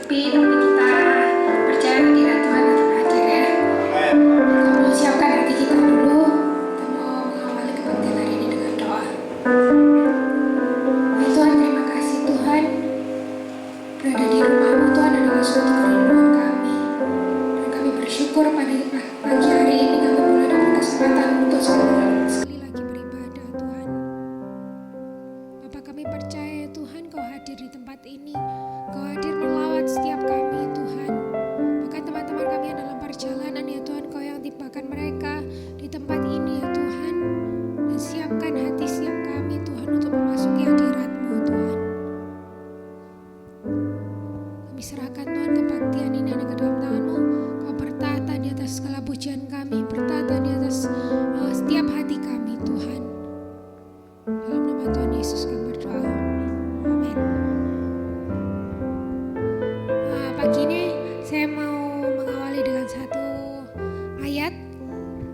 tapi kita percaya kehadiran Tuhan akan hadir ya. Kita mau siapkan hati kita dulu. Kita mau mengawali kebaktian hari ini dengan doa. Ya Tuhan, terima kasih Tuhan, berada di rumah-Mu Tuhan adalah suatu kerinduan kami. Dan kami bersyukur pada pagi hari ini kami boleh dapat kesempatan untuk sekali lagi beribadah Tuhan. Bapa, kami percaya ya Tuhan, Kau hadir di tempat ini. Kau hadir melawat setiap kami Tuhan. Bahkan teman-teman kami yang dalam perjalanan ya Tuhan, Kau yang tibakan mereka di tempat ini ya Tuhan. Dan siapkan hati setiap kami Tuhan untuk memasuki hadirat-Mu Tuhan. Kami serahkan Tuhan kebaktian ini dan ke dalam tangan-Mu. Kau bertata di atas segala pujian kami, bertata di atas setiap hati kami Tuhan. Dalam nama Tuhan Yesus kami berdoa. Amin. Pagi ini saya mau mengawali dengan satu ayat.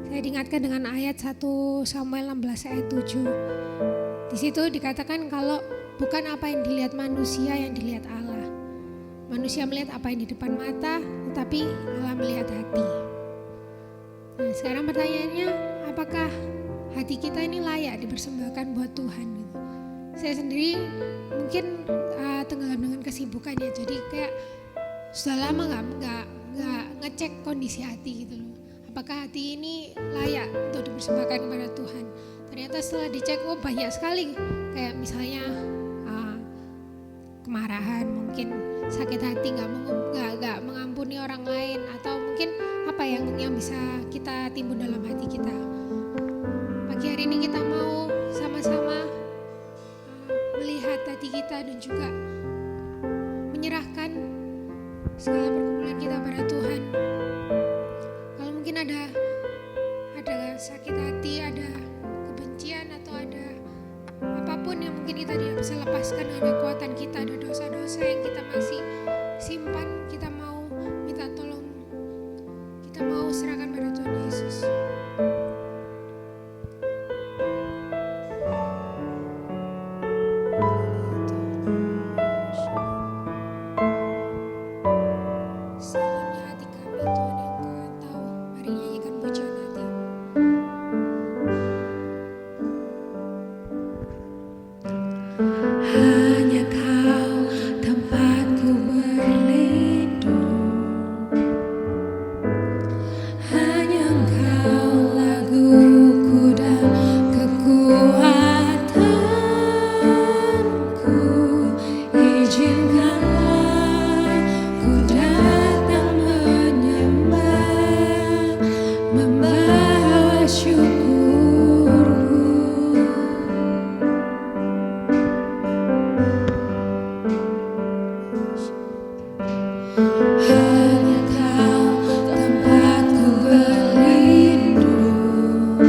Saya diingatkan dengan ayat 1 Samuel 16 ayat 7. Di situ dikatakan kalau bukan apa yang dilihat manusia yang dilihat Allah. Manusia melihat apa yang di depan mata, tetapi Allah melihat hati. Nah, sekarang pertanyaannya, apakah hati kita ini layak dipersembahkan buat Tuhan? Gitu. Saya sendiri mungkin tenggelam dengan kesibukan ya, jadi kayak sudah lama nggak ngecek kondisi hati gitu loh. Apakah hati ini layak untuk dipersembahkan kepada Tuhan? Ternyata setelah dicek, banyak sekali. Kayak misalnya kemarahan, mungkin sakit hati, nggak mengampuni orang lain, atau mungkin apa yang bisa kita timbun dalam hati kita. Pagi hari ini kita mau sama-sama melihat hati kita dan juga menyerahkan segala pergumulan kita pada Tuhan. Kalau mungkin ada sakit hati, ada kebencian, atau ada apapun yang mungkin kita tidak bisa lepaskan dengan kekuatan kita, ada dosa-dosa yang kita masih simpan, kita mau minta tolong, kita mau serahkan pada Tuhan Yesus. Salamnya hati kami Tuhan yang Kau tahu, mari nyanyikan pujian hati. Hanya Kau tempatku berlindung, hanya Engkau laguku dan kekuatanku. Izinkanlah ku datang menyembah, membawa syukurku. Hanya Kau tempatku berlindung,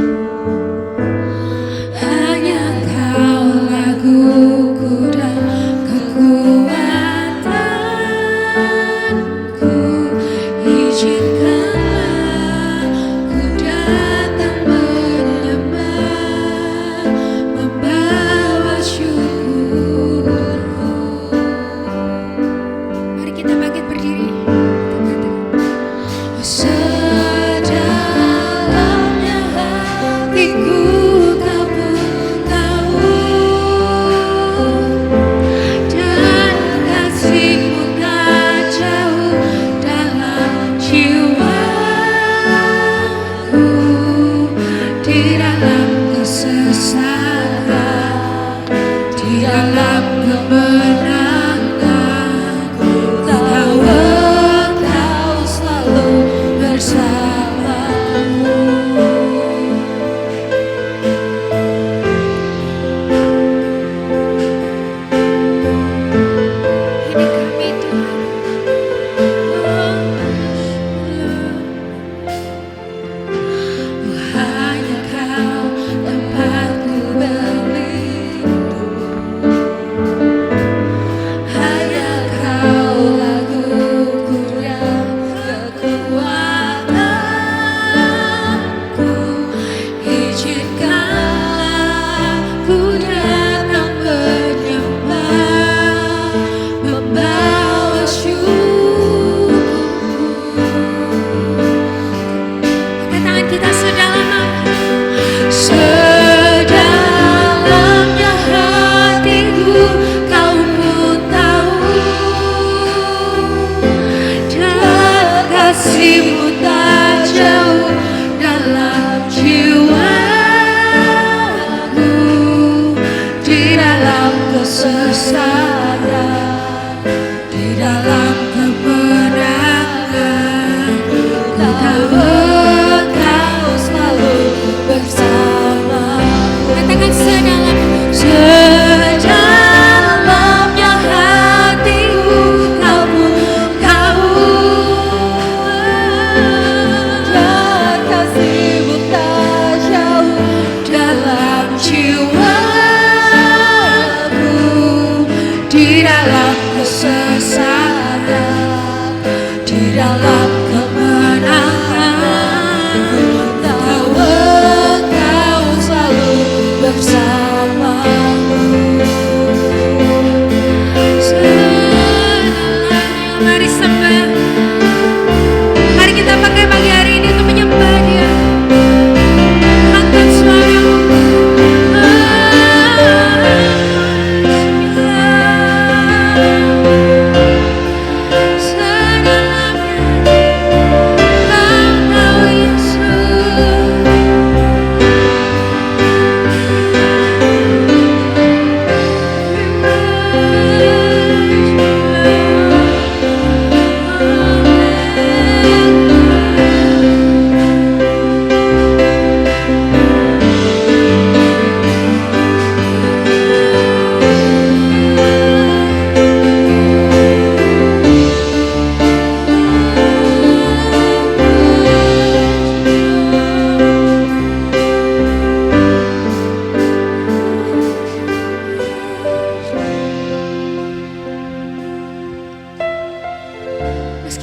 hanya Kau laguku dan kekuatanku. Izinkanlah ku datang menyembah, membawa syukurku. Mari kita bangkit berdiri.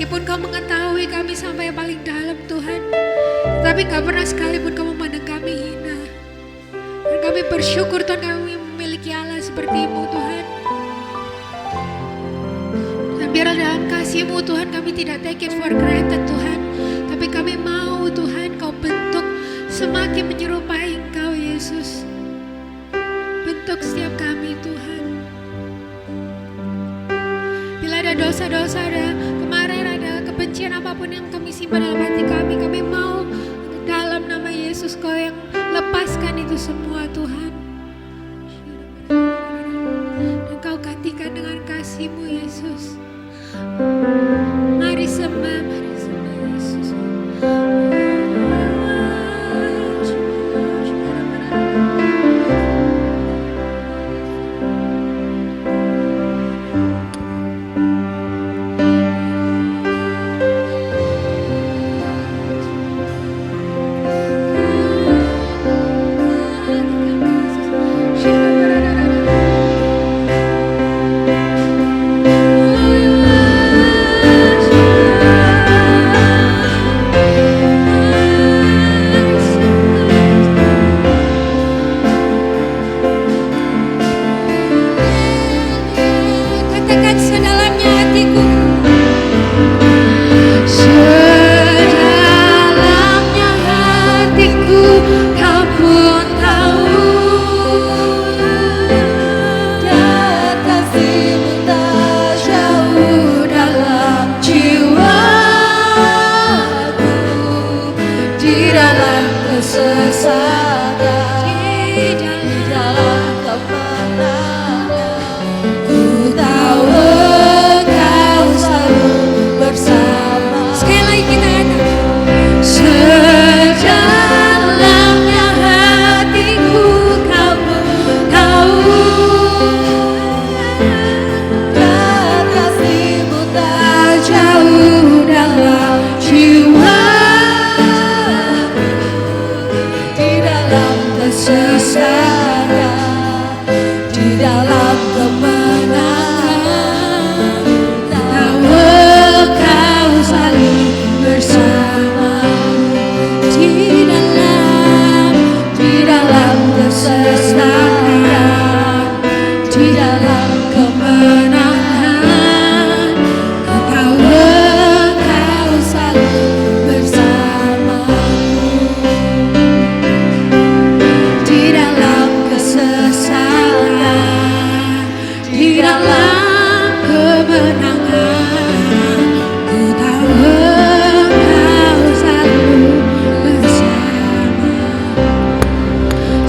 meskipun Kau mengetahui kami sampai yang paling dalam Tuhan, tapi gak pernah sekalipun Kau memandang kami hina. Dan kami bersyukur Tuhan kami memiliki Allah seperti-Mu Tuhan. Dan biarlah dalam kasih-Mu Tuhan kami tidak take it for granted Tuhan, tapi kami mau Tuhan Kau bentuk semakin menyerupai Engkau Yesus. Bentuk setiap kami Tuhan. Bila ada dosa-dosa, ada kemarin, ada kebencian apapun yang kami simpan dalam hati kami mau dalam nama Yesus Kau yang lepaskan itu semua Tuhan. Dan Kau gantikan dengan kasih-Mu Yesus. Mari sembah Yesus.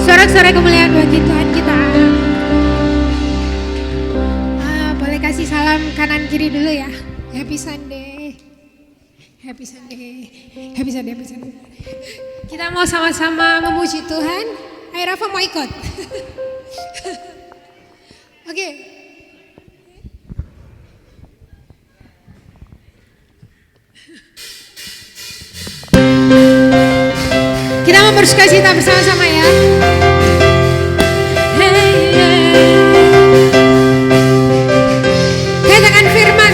Sorak-sorai kemuliaan bagi Tuhan kita. Boleh kasih salam kanan kiri dulu ya. Happy Sunday. Happy Sunday. Happy Sunday, happy Sunday. Kita mau sama-sama memuji Tuhan. Ayo Rafa mau ikut. Oke. Kita mau bersuka cita bersama-sama ya. Katakan firman.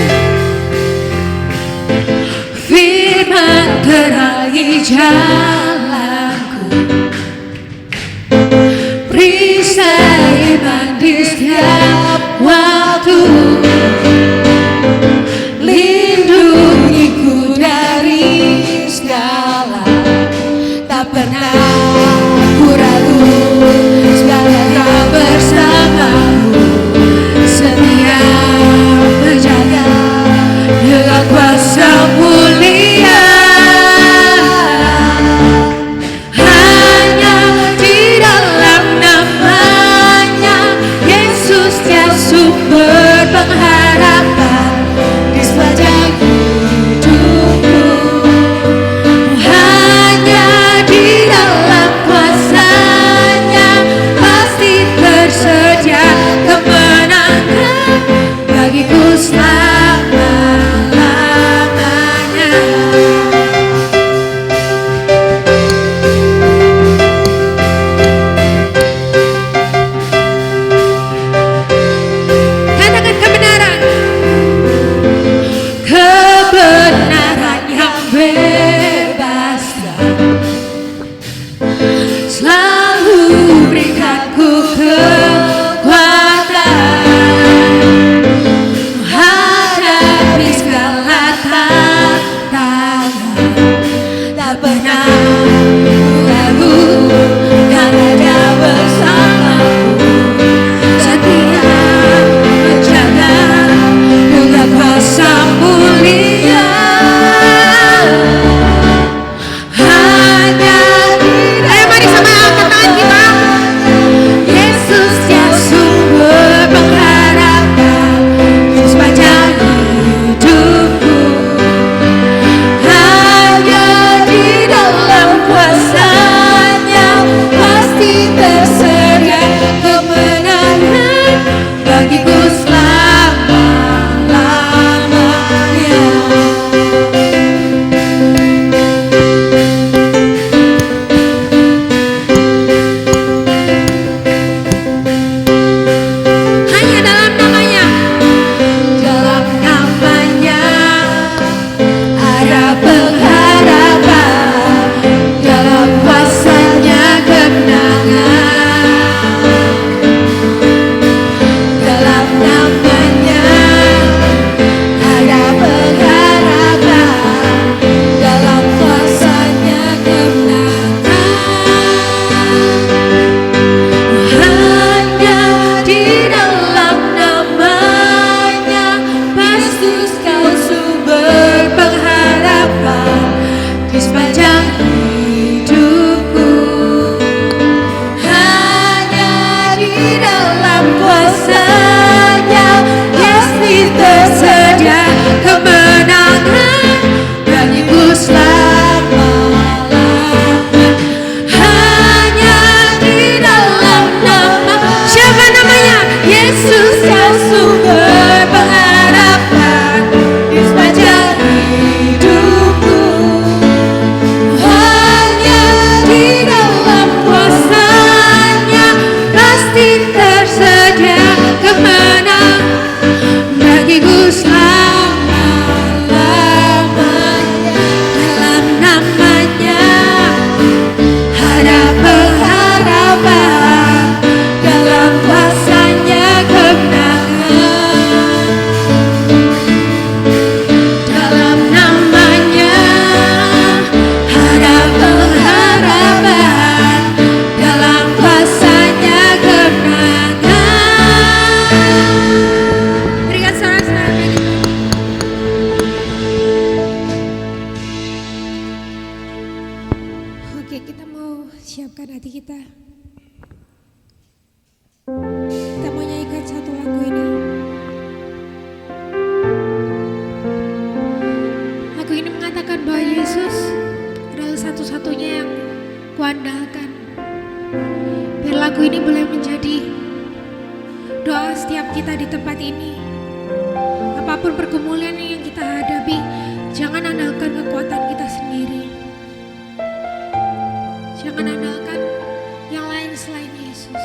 Firman terangi jalanku, perisai iman di setiap waktu, lindungiku dari segala, tak pernah ku ragu, segalanya bersamamu, setia menjaga dengan kuasa mulia. satu-satunya yang kuandalkan. Biar lagu ini boleh menjadi doa setiap kita di tempat ini. Apapun pergumulan yang kita hadapi, jangan andalkan kekuatan kita sendiri. Jangan andalkan yang lain selain Yesus.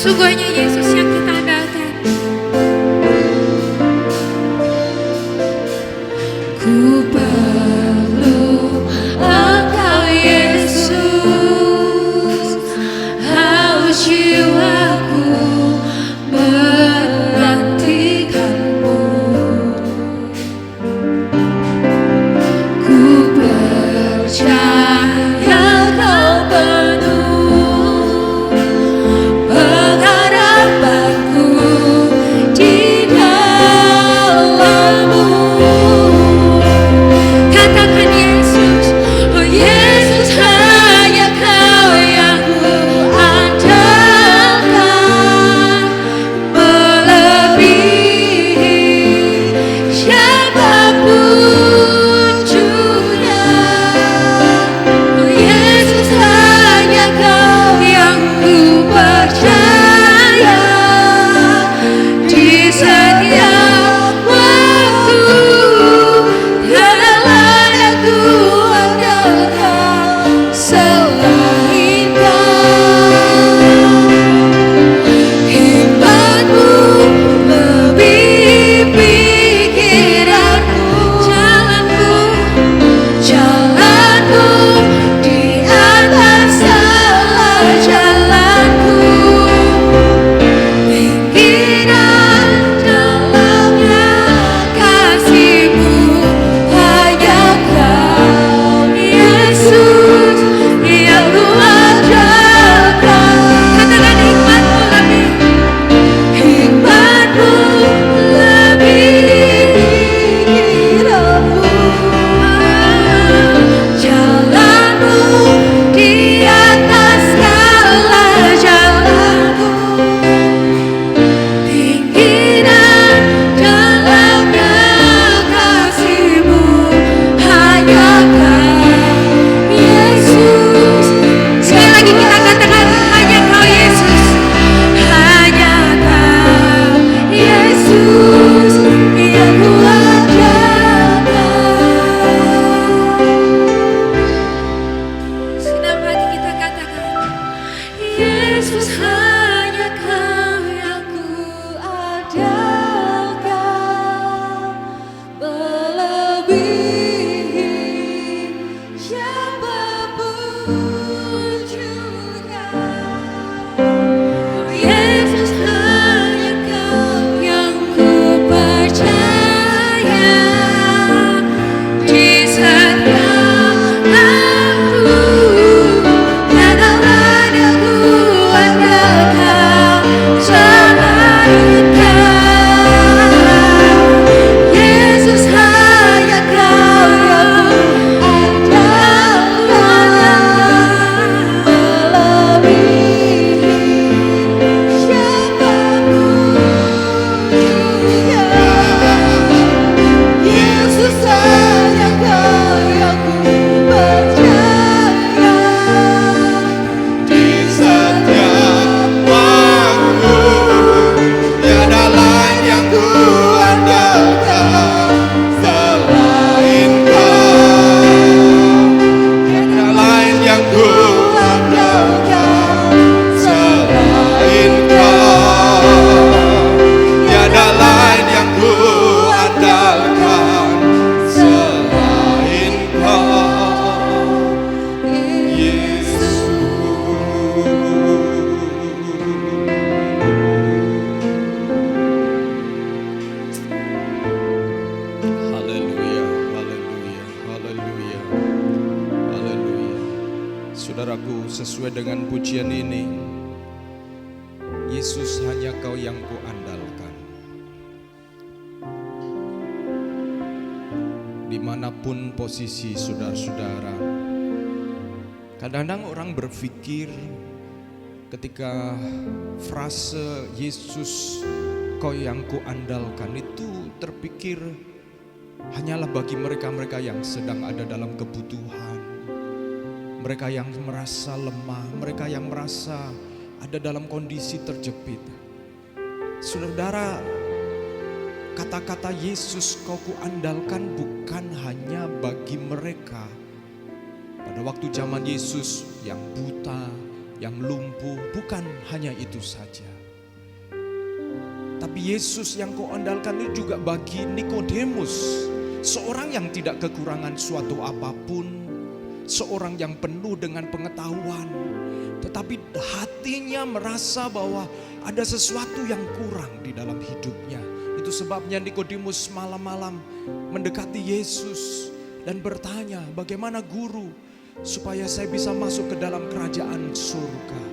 Sungguhnya Yesus yang kita andalkan. Ku perlu Engkau Yesus, haus jiwaku menantikanmu. Ku percaya Kau penuh pengharapan. Saudaraku, sesuai dengan pujian ini, Yesus hanya Kau yang kuandalkan. Dimanapun posisi saudara-saudara, kadang-kadang orang berpikir ketika frase Yesus Kau yang kuandalkan itu terpikir hanyalah bagi mereka-mereka yang sedang ada dalam kebutuhan, mereka yang merasa lemah, mereka yang merasa ada dalam kondisi terjepit. Saudara, kata-kata Yesus Kau kuandalkan bukan hanya bagi mereka pada waktu zaman Yesus yang buta, yang lumpuh, bukan hanya itu saja. Tapi Yesus yang Kau andalkan itu juga bagi Nikodemus, seorang yang tidak kekurangan suatu apapun, seorang yang penuh dengan pengetahuan, tetapi hatinya merasa bahwa ada sesuatu yang kurang di dalam hidupnya. Itu sebabnya Nikodemus malam-malam mendekati Yesus dan bertanya, bagaimana guru supaya saya bisa masuk ke dalam kerajaan surga?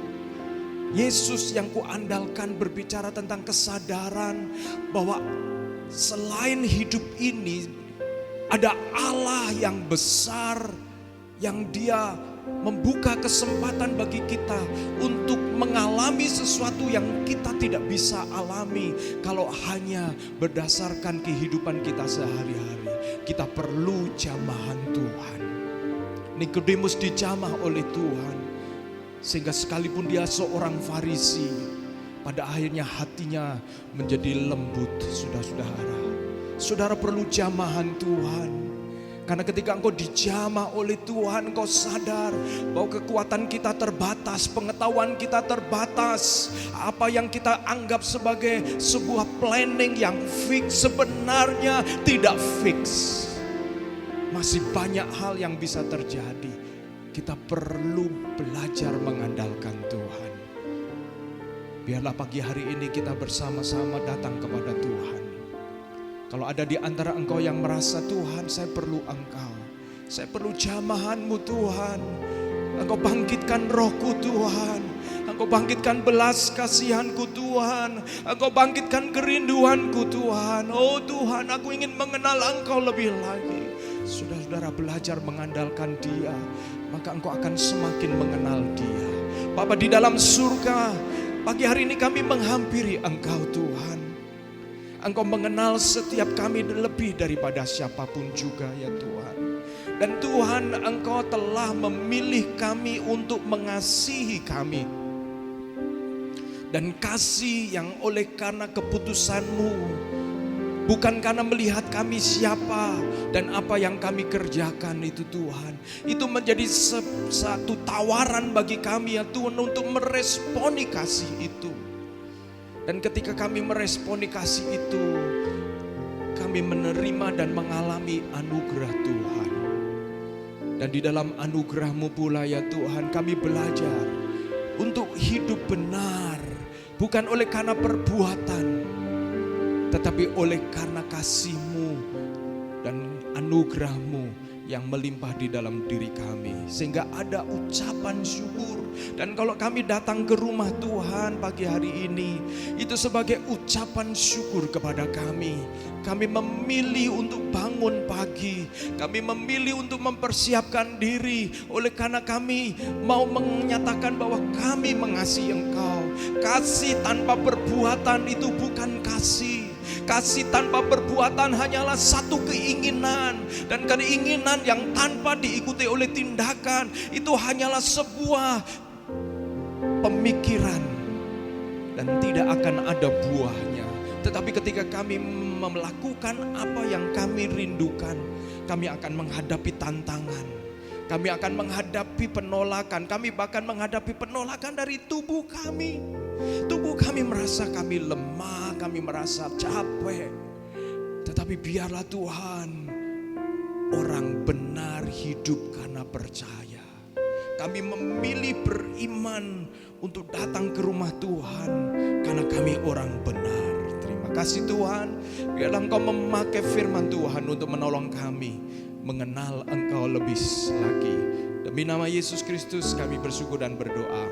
Yesus yang kuandalkan berbicara tentang kesadaran bahwa selain hidup ini ada Allah yang besar, yang Dia membuka kesempatan bagi kita untuk mengalami sesuatu yang kita tidak bisa alami kalau hanya berdasarkan kehidupan kita sehari-hari. Kita perlu jamahan Tuhan. Nikodemus dijamah oleh Tuhan, sehingga sekalipun dia seorang Farisi, pada akhirnya hatinya menjadi lembut. Saudara perlu jamahan Tuhan. Karena ketika engkau dijamah oleh Tuhan, engkau sadar bahwa kekuatan kita terbatas, pengetahuan kita terbatas. Apa yang kita anggap sebagai sebuah planning yang fix sebenarnya tidak fix. Masih banyak hal yang bisa terjadi. Kita perlu belajar mengandalkan Tuhan. Biarlah pagi hari ini kita bersama-sama datang kepada Tuhan. Kalau ada di antara engkau yang merasa, Tuhan saya perlu Engkau, saya perlu jamahan-Mu Tuhan. Engkau bangkitkan roh-Ku Tuhan, Engkau bangkitkan belas kasihan-Ku Tuhan, Engkau bangkitkan kerinduan-Ku Tuhan. Oh Tuhan, aku ingin mengenal Engkau lebih lagi. Saudara-saudara belajar mengandalkan Dia, maka engkau akan semakin mengenal Dia. Bapa di dalam surga, pagi hari ini kami menghampiri Engkau Tuhan. Engkau mengenal setiap kami lebih daripada siapapun juga ya Tuhan. Dan Tuhan, Engkau telah memilih kami untuk mengasihi kami. Dan kasih yang oleh karena keputusan-Mu, bukan karena melihat kami siapa dan apa yang kami kerjakan itu Tuhan. Itu menjadi satu tawaran bagi kami ya Tuhan untuk meresponi kasih itu. Dan ketika kami meresponi kasih itu, kami menerima dan mengalami anugerah Tuhan. Dan di dalam anugerah-Mu pula ya Tuhan, kami belajar untuk hidup benar. Bukan oleh karena perbuatan, tetapi oleh karena kasih-Mu dan anugerah-Mu yang melimpah di dalam diri kami. Sehingga ada ucapan syukur. Dan kalau kami datang ke rumah Tuhan pagi hari ini, itu sebagai ucapan syukur kepada kami. Kami memilih untuk bangun pagi. Kami memilih untuk mempersiapkan diri. Oleh karena kami mau menyatakan bahwa kami mengasihi Engkau. Kasih tanpa perbuatan itu bukan kasih. Kasih tanpa perbuatan hanyalah satu keinginan. Dan keinginan yang tanpa diikuti oleh tindakan, itu hanyalah sebuah pemikiran. Dan tidak akan ada buahnya. Tetapi ketika kami melakukan apa yang kami rindukan, kami akan menghadapi tantangan. Kami akan menghadapi penolakan. Kami bahkan menghadapi penolakan dari tubuh kami. Tubuh kami merasa kami lemah, kami merasa capek. Tetapi biarlah Tuhan, orang benar hidup karena percaya. Kami memilih beriman untuk datang ke rumah Tuhan karena kami orang benar. Terima kasih Tuhan. Biarlah Engkau memakai firman Tuhan untuk menolong kami mengenal Engkau lebih lagi. Demi nama Yesus Kristus kami bersyukur dan berdoa.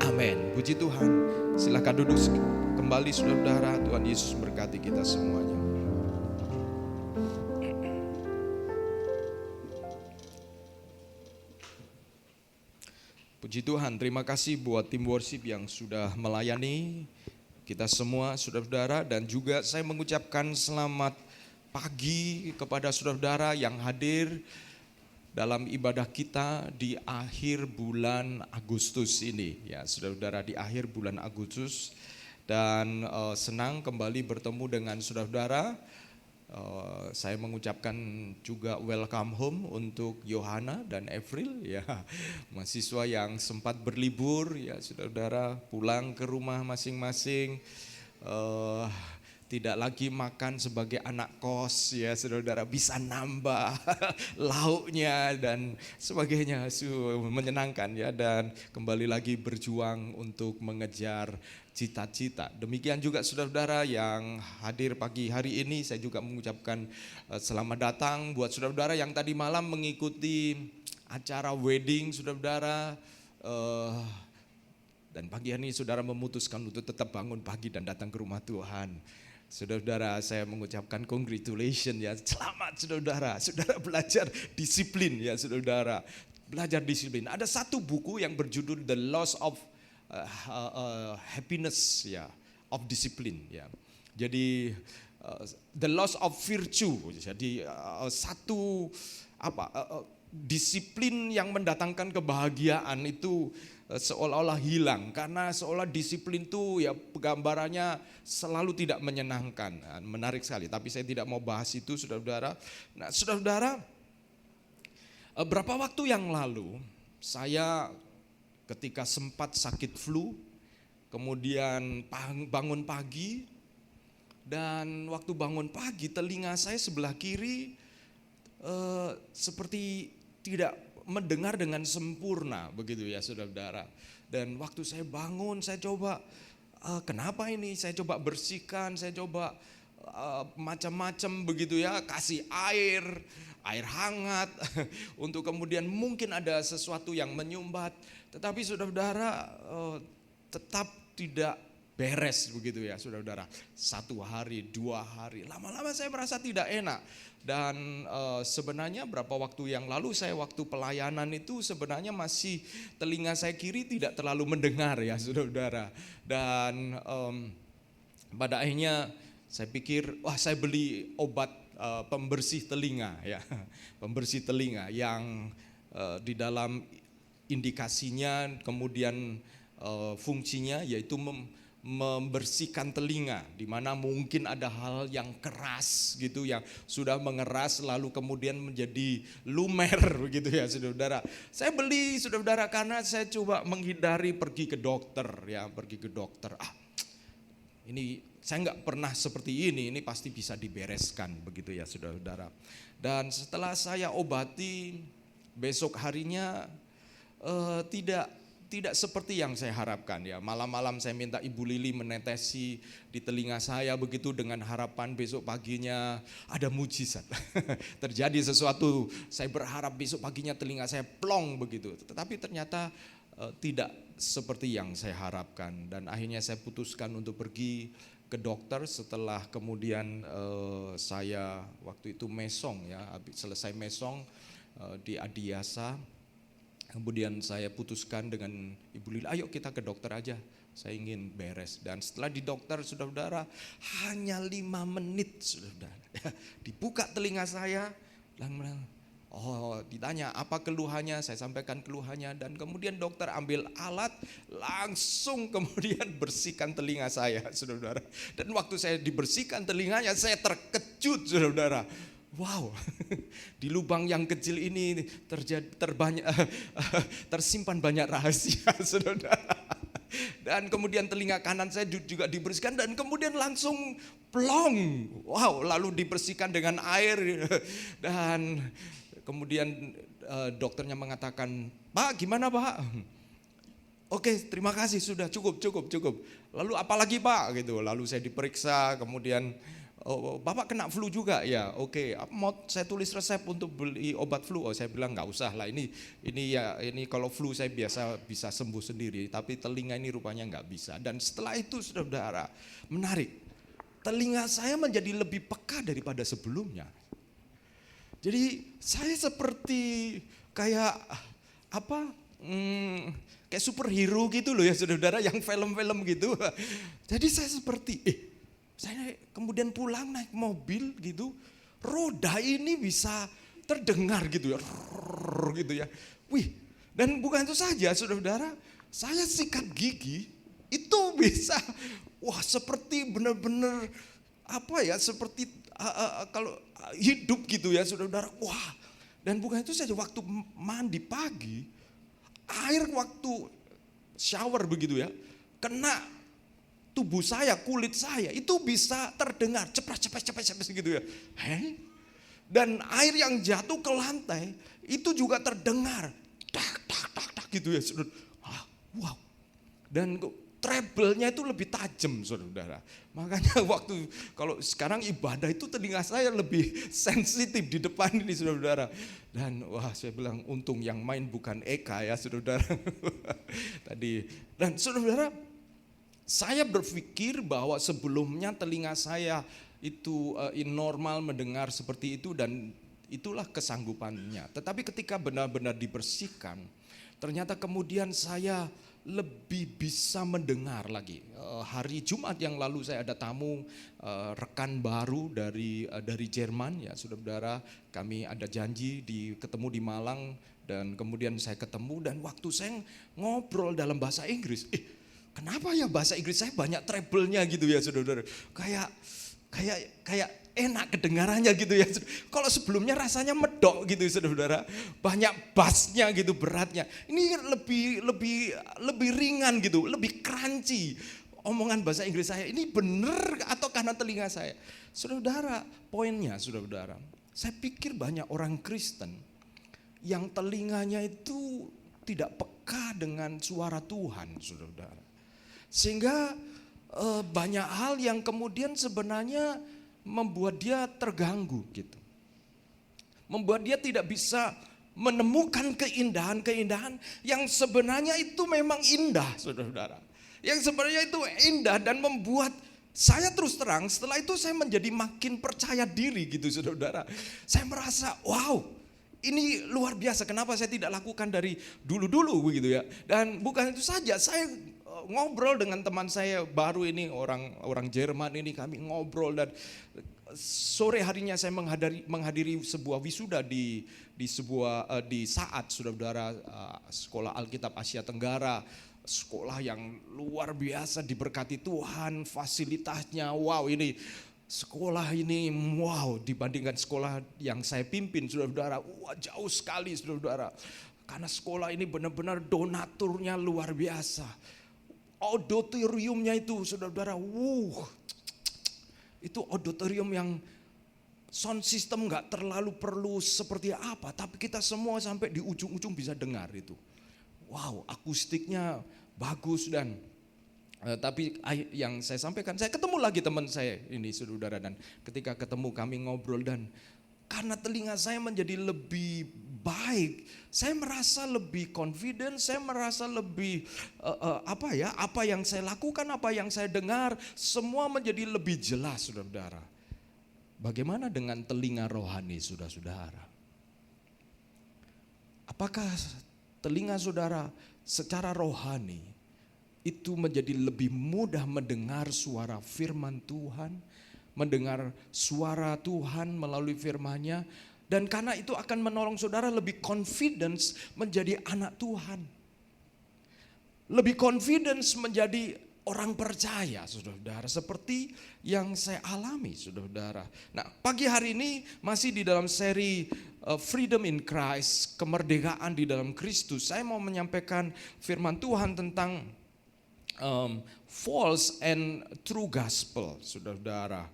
Amin. Puji Tuhan. Silakan duduk kembali saudara. Tuhan Yesus berkati kita semuanya. Puji Tuhan, terima kasih buat tim worship yang sudah melayani kita semua saudara-saudara, dan juga saya mengucapkan selamat pagi kepada saudara-saudara yang hadir dalam ibadah kita di akhir bulan Agustus ini. Ya, saudara-saudara, di akhir bulan Agustus, dan senang kembali bertemu dengan saudara-saudara. Saya mengucapkan juga welcome home untuk Yohana dan April, ya, mahasiswa yang sempat berlibur, ya saudara-saudara, pulang ke rumah masing-masing, tidak lagi makan sebagai anak kos, ya saudara-saudara, bisa nambah lauknya dan sebagainya, menyenangkan ya, dan kembali lagi berjuang untuk mengejar cita-cita. Demikian juga saudara-saudara yang hadir pagi hari ini, saya juga mengucapkan selamat datang buat saudara-saudara yang tadi malam mengikuti acara wedding saudara-saudara, dan pagi hari ini saudara memutuskan untuk tetap bangun pagi dan datang ke rumah Tuhan. Saudara-saudara, saya mengucapkan congratulations ya, selamat saudara-saudara, saudara belajar disiplin ya saudara-saudara, belajar disiplin. Ada satu buku yang berjudul The Loss of Happiness ya, of Discipline ya. Jadi the loss of virtue. Jadi satu disiplin yang mendatangkan kebahagiaan itu seolah-olah hilang, karena seolah disiplin itu ya gambarannya selalu tidak menyenangkan. Menarik sekali, tapi saya tidak mau bahas itu saudara-saudara. Nah saudara-saudara, berapa waktu yang lalu saya ketika sempat sakit flu, kemudian bangun pagi, dan waktu bangun pagi telinga saya sebelah kiri seperti tidak mendengar dengan sempurna, begitu ya saudara-saudara. Dan waktu saya bangun, saya coba kenapa ini, saya coba bersihkan, saya coba macam-macam begitu ya, kasih air hangat untuk kemudian mungkin ada sesuatu yang menyumbat. Tetapi saudara-saudara tetap tidak beres begitu ya saudara-saudara. 1 hari, 2 hari, lama-lama saya merasa tidak enak. Dan sebenarnya berapa waktu yang lalu saya waktu pelayanan itu sebenarnya masih telinga saya kiri tidak terlalu mendengar ya saudara-saudara. Dan pada akhirnya saya pikir, wah saya beli obat pembersih telinga ya, pembersih telinga yang di dalam indikasinya kemudian fungsinya yaitu membersihkan telinga, di mana mungkin ada hal yang keras gitu yang sudah mengeras lalu kemudian menjadi lumer begitu ya saudara-saudara. Saya beli saudara-saudara karena saya coba menghindari pergi ke dokter ya, pergi ke dokter. Ini saya nggak pernah seperti ini pasti bisa dibereskan begitu ya saudara-saudara. Dan setelah saya obati, besok harinya tidak seperti yang saya harapkan ya. Malam-malam saya minta Ibu Lili menetesi di telinga saya begitu dengan harapan besok paginya ada mujizat. Terjadi sesuatu, saya berharap besok paginya telinga saya plong begitu. Tetapi ternyata tidak seperti yang saya harapkan, dan akhirnya saya putuskan untuk pergi ke dokter setelah kemudian saya waktu itu mesong ya, habis selesai mesong di Adiasa. Kemudian saya putuskan dengan Ibu Lili, ayo kita ke dokter aja, saya ingin beres. Dan setelah di dokter saudara-saudara, hanya 5 menit saudara, dibuka telinga saya, ditanya apa keluhannya, saya sampaikan keluhannya, dan kemudian dokter ambil alat, langsung kemudian bersihkan telinga saya saudara-saudara. Dan waktu saya dibersihkan telinganya, saya terkejut saudara-saudara. Wow, di lubang yang kecil ini tersimpan banyak rahasia saudara. Dan kemudian telinga kanan saya juga dibersihkan dan kemudian langsung plong. Wow, lalu dibersihkan dengan air. Dan kemudian dokternya mengatakan, Pak gimana Pak? Oke, terima kasih, sudah cukup. Lalu apalagi Pak gitu. Lalu saya diperiksa, kemudian Oh, Bapak kena flu juga ya, oke. Mau saya tulis resep untuk beli obat flu? Oh, saya bilang nggak usah lah. Ini kalau flu saya biasa bisa sembuh sendiri, tapi telinga ini rupanya nggak bisa. Dan setelah itu saudara, menarik. Telinga saya menjadi lebih peka daripada sebelumnya. Jadi saya seperti kayak apa? Kayak superhero gitu loh ya saudara, yang film-film gitu. Jadi saya seperti saya kemudian pulang naik mobil gitu, roda ini bisa terdengar gitu ya, gitu ya. Wih, dan bukan itu saja saudara, saya sikat gigi itu bisa, wah seperti benar-benar apa ya, seperti kalau hidup gitu ya saudara. Wah, dan bukan itu saja, waktu mandi pagi, air waktu shower begitu ya, kena tubuh saya, kulit saya itu bisa terdengar cepet gitu ya. Dan air yang jatuh ke lantai itu juga terdengar tak gitu ya. Wow. Dan treble-nya itu lebih tajam saudara. Makanya waktu kalau sekarang ibadah itu telinga saya lebih sensitif di depan ini saudara. Dan wah, saya bilang untung yang main bukan Eka ya saudara. Tadi. Dan saudara, saya berpikir bahwa sebelumnya telinga saya itu normal mendengar seperti itu dan itulah kesanggupannya. Tetapi ketika benar-benar dibersihkan, ternyata kemudian saya lebih bisa mendengar lagi. Hari Jumat yang lalu saya ada tamu rekan baru dari Jerman ya saudara. Kami ada janji ketemu di Malang dan kemudian saya ketemu dan waktu saya ngobrol dalam bahasa Inggris, kenapa ya bahasa Inggris saya banyak treble-nya gitu ya saudara. Kayak enak kedengarannya gitu ya. Kalau sebelumnya rasanya medok gitu saudara. Banyak bassnya gitu, beratnya. Ini lebih ringan gitu, lebih crunchy. Omongan bahasa Inggris saya ini benar atau karena telinga saya? Saudara, poinnya saudara. Saya pikir banyak orang Kristen yang telinganya itu tidak peka dengan suara Tuhan saudara. Sehingga banyak hal yang kemudian sebenarnya membuat dia terganggu gitu. Membuat dia tidak bisa menemukan keindahan-keindahan yang sebenarnya itu memang indah saudara. Yang sebenarnya itu indah dan membuat saya terus terang setelah itu saya menjadi makin percaya diri gitu saudara. Saya merasa wow, ini luar biasa, kenapa saya tidak lakukan dari dulu-dulu begitu ya. Dan bukan itu saja, saya ngobrol dengan teman saya baru ini, orang Jerman ini, kami ngobrol dan sore harinya saya menghadiri sebuah wisuda di saat saudara sekolah Alkitab Asia Tenggara, sekolah yang luar biasa diberkati Tuhan, fasilitasnya wow, ini sekolah ini wow dibandingkan sekolah yang saya pimpin saudara, wah jauh sekali saudara, karena sekolah ini benar-benar donaturnya luar biasa. Auditoriumnya itu saudara, itu auditorium yang sound system gak terlalu perlu seperti apa, tapi kita semua sampai di ujung-ujung bisa dengar itu. Wow, akustiknya bagus dan tapi yang saya sampaikan, saya ketemu lagi teman saya ini saudara, dan ketika ketemu kami ngobrol dan karena telinga saya menjadi lebih baik, saya merasa lebih confident, saya merasa lebih apa yang saya lakukan, apa yang saya dengar, semua menjadi lebih jelas saudara. Bagaimana dengan telinga rohani saudara? Apakah telinga saudara secara rohani itu menjadi lebih mudah mendengar suara firman Tuhan, mendengar suara Tuhan melalui firman-Nya, dan karena itu akan menolong saudara lebih confidence menjadi anak Tuhan. Lebih confidence menjadi orang percaya saudara, seperti yang saya alami saudara. Nah, pagi hari ini masih di dalam seri Freedom in Christ, kemerdekaan di dalam Kristus. Saya mau menyampaikan firman Tuhan tentang false and true gospel saudara.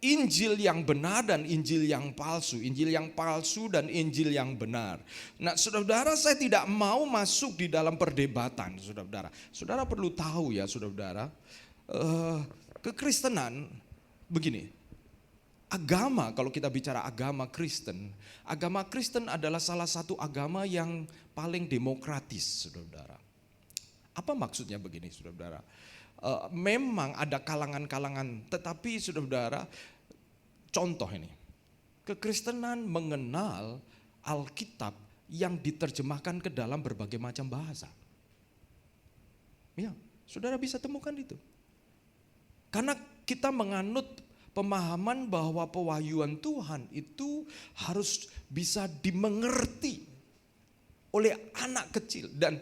Injil yang benar dan Injil yang palsu, Injil yang palsu dan Injil yang benar. Nah saudara, saya tidak mau masuk di dalam perdebatan saudara. Saudara perlu tahu ya saudara, kekristenan begini, agama, kalau kita bicara agama Kristen adalah salah satu agama yang paling demokratis, saudara-saudara. Apa maksudnya begini, saudara-saudara? Memang ada kalangan-kalangan, tetapi saudara-saudara, contoh ini, kekristenan mengenal Alkitab yang diterjemahkan ke dalam berbagai macam bahasa. Ya, saudara bisa temukan itu. Karena kita menganut pemahaman bahwa pewahyuan Tuhan itu harus bisa dimengerti oleh anak kecil. Dan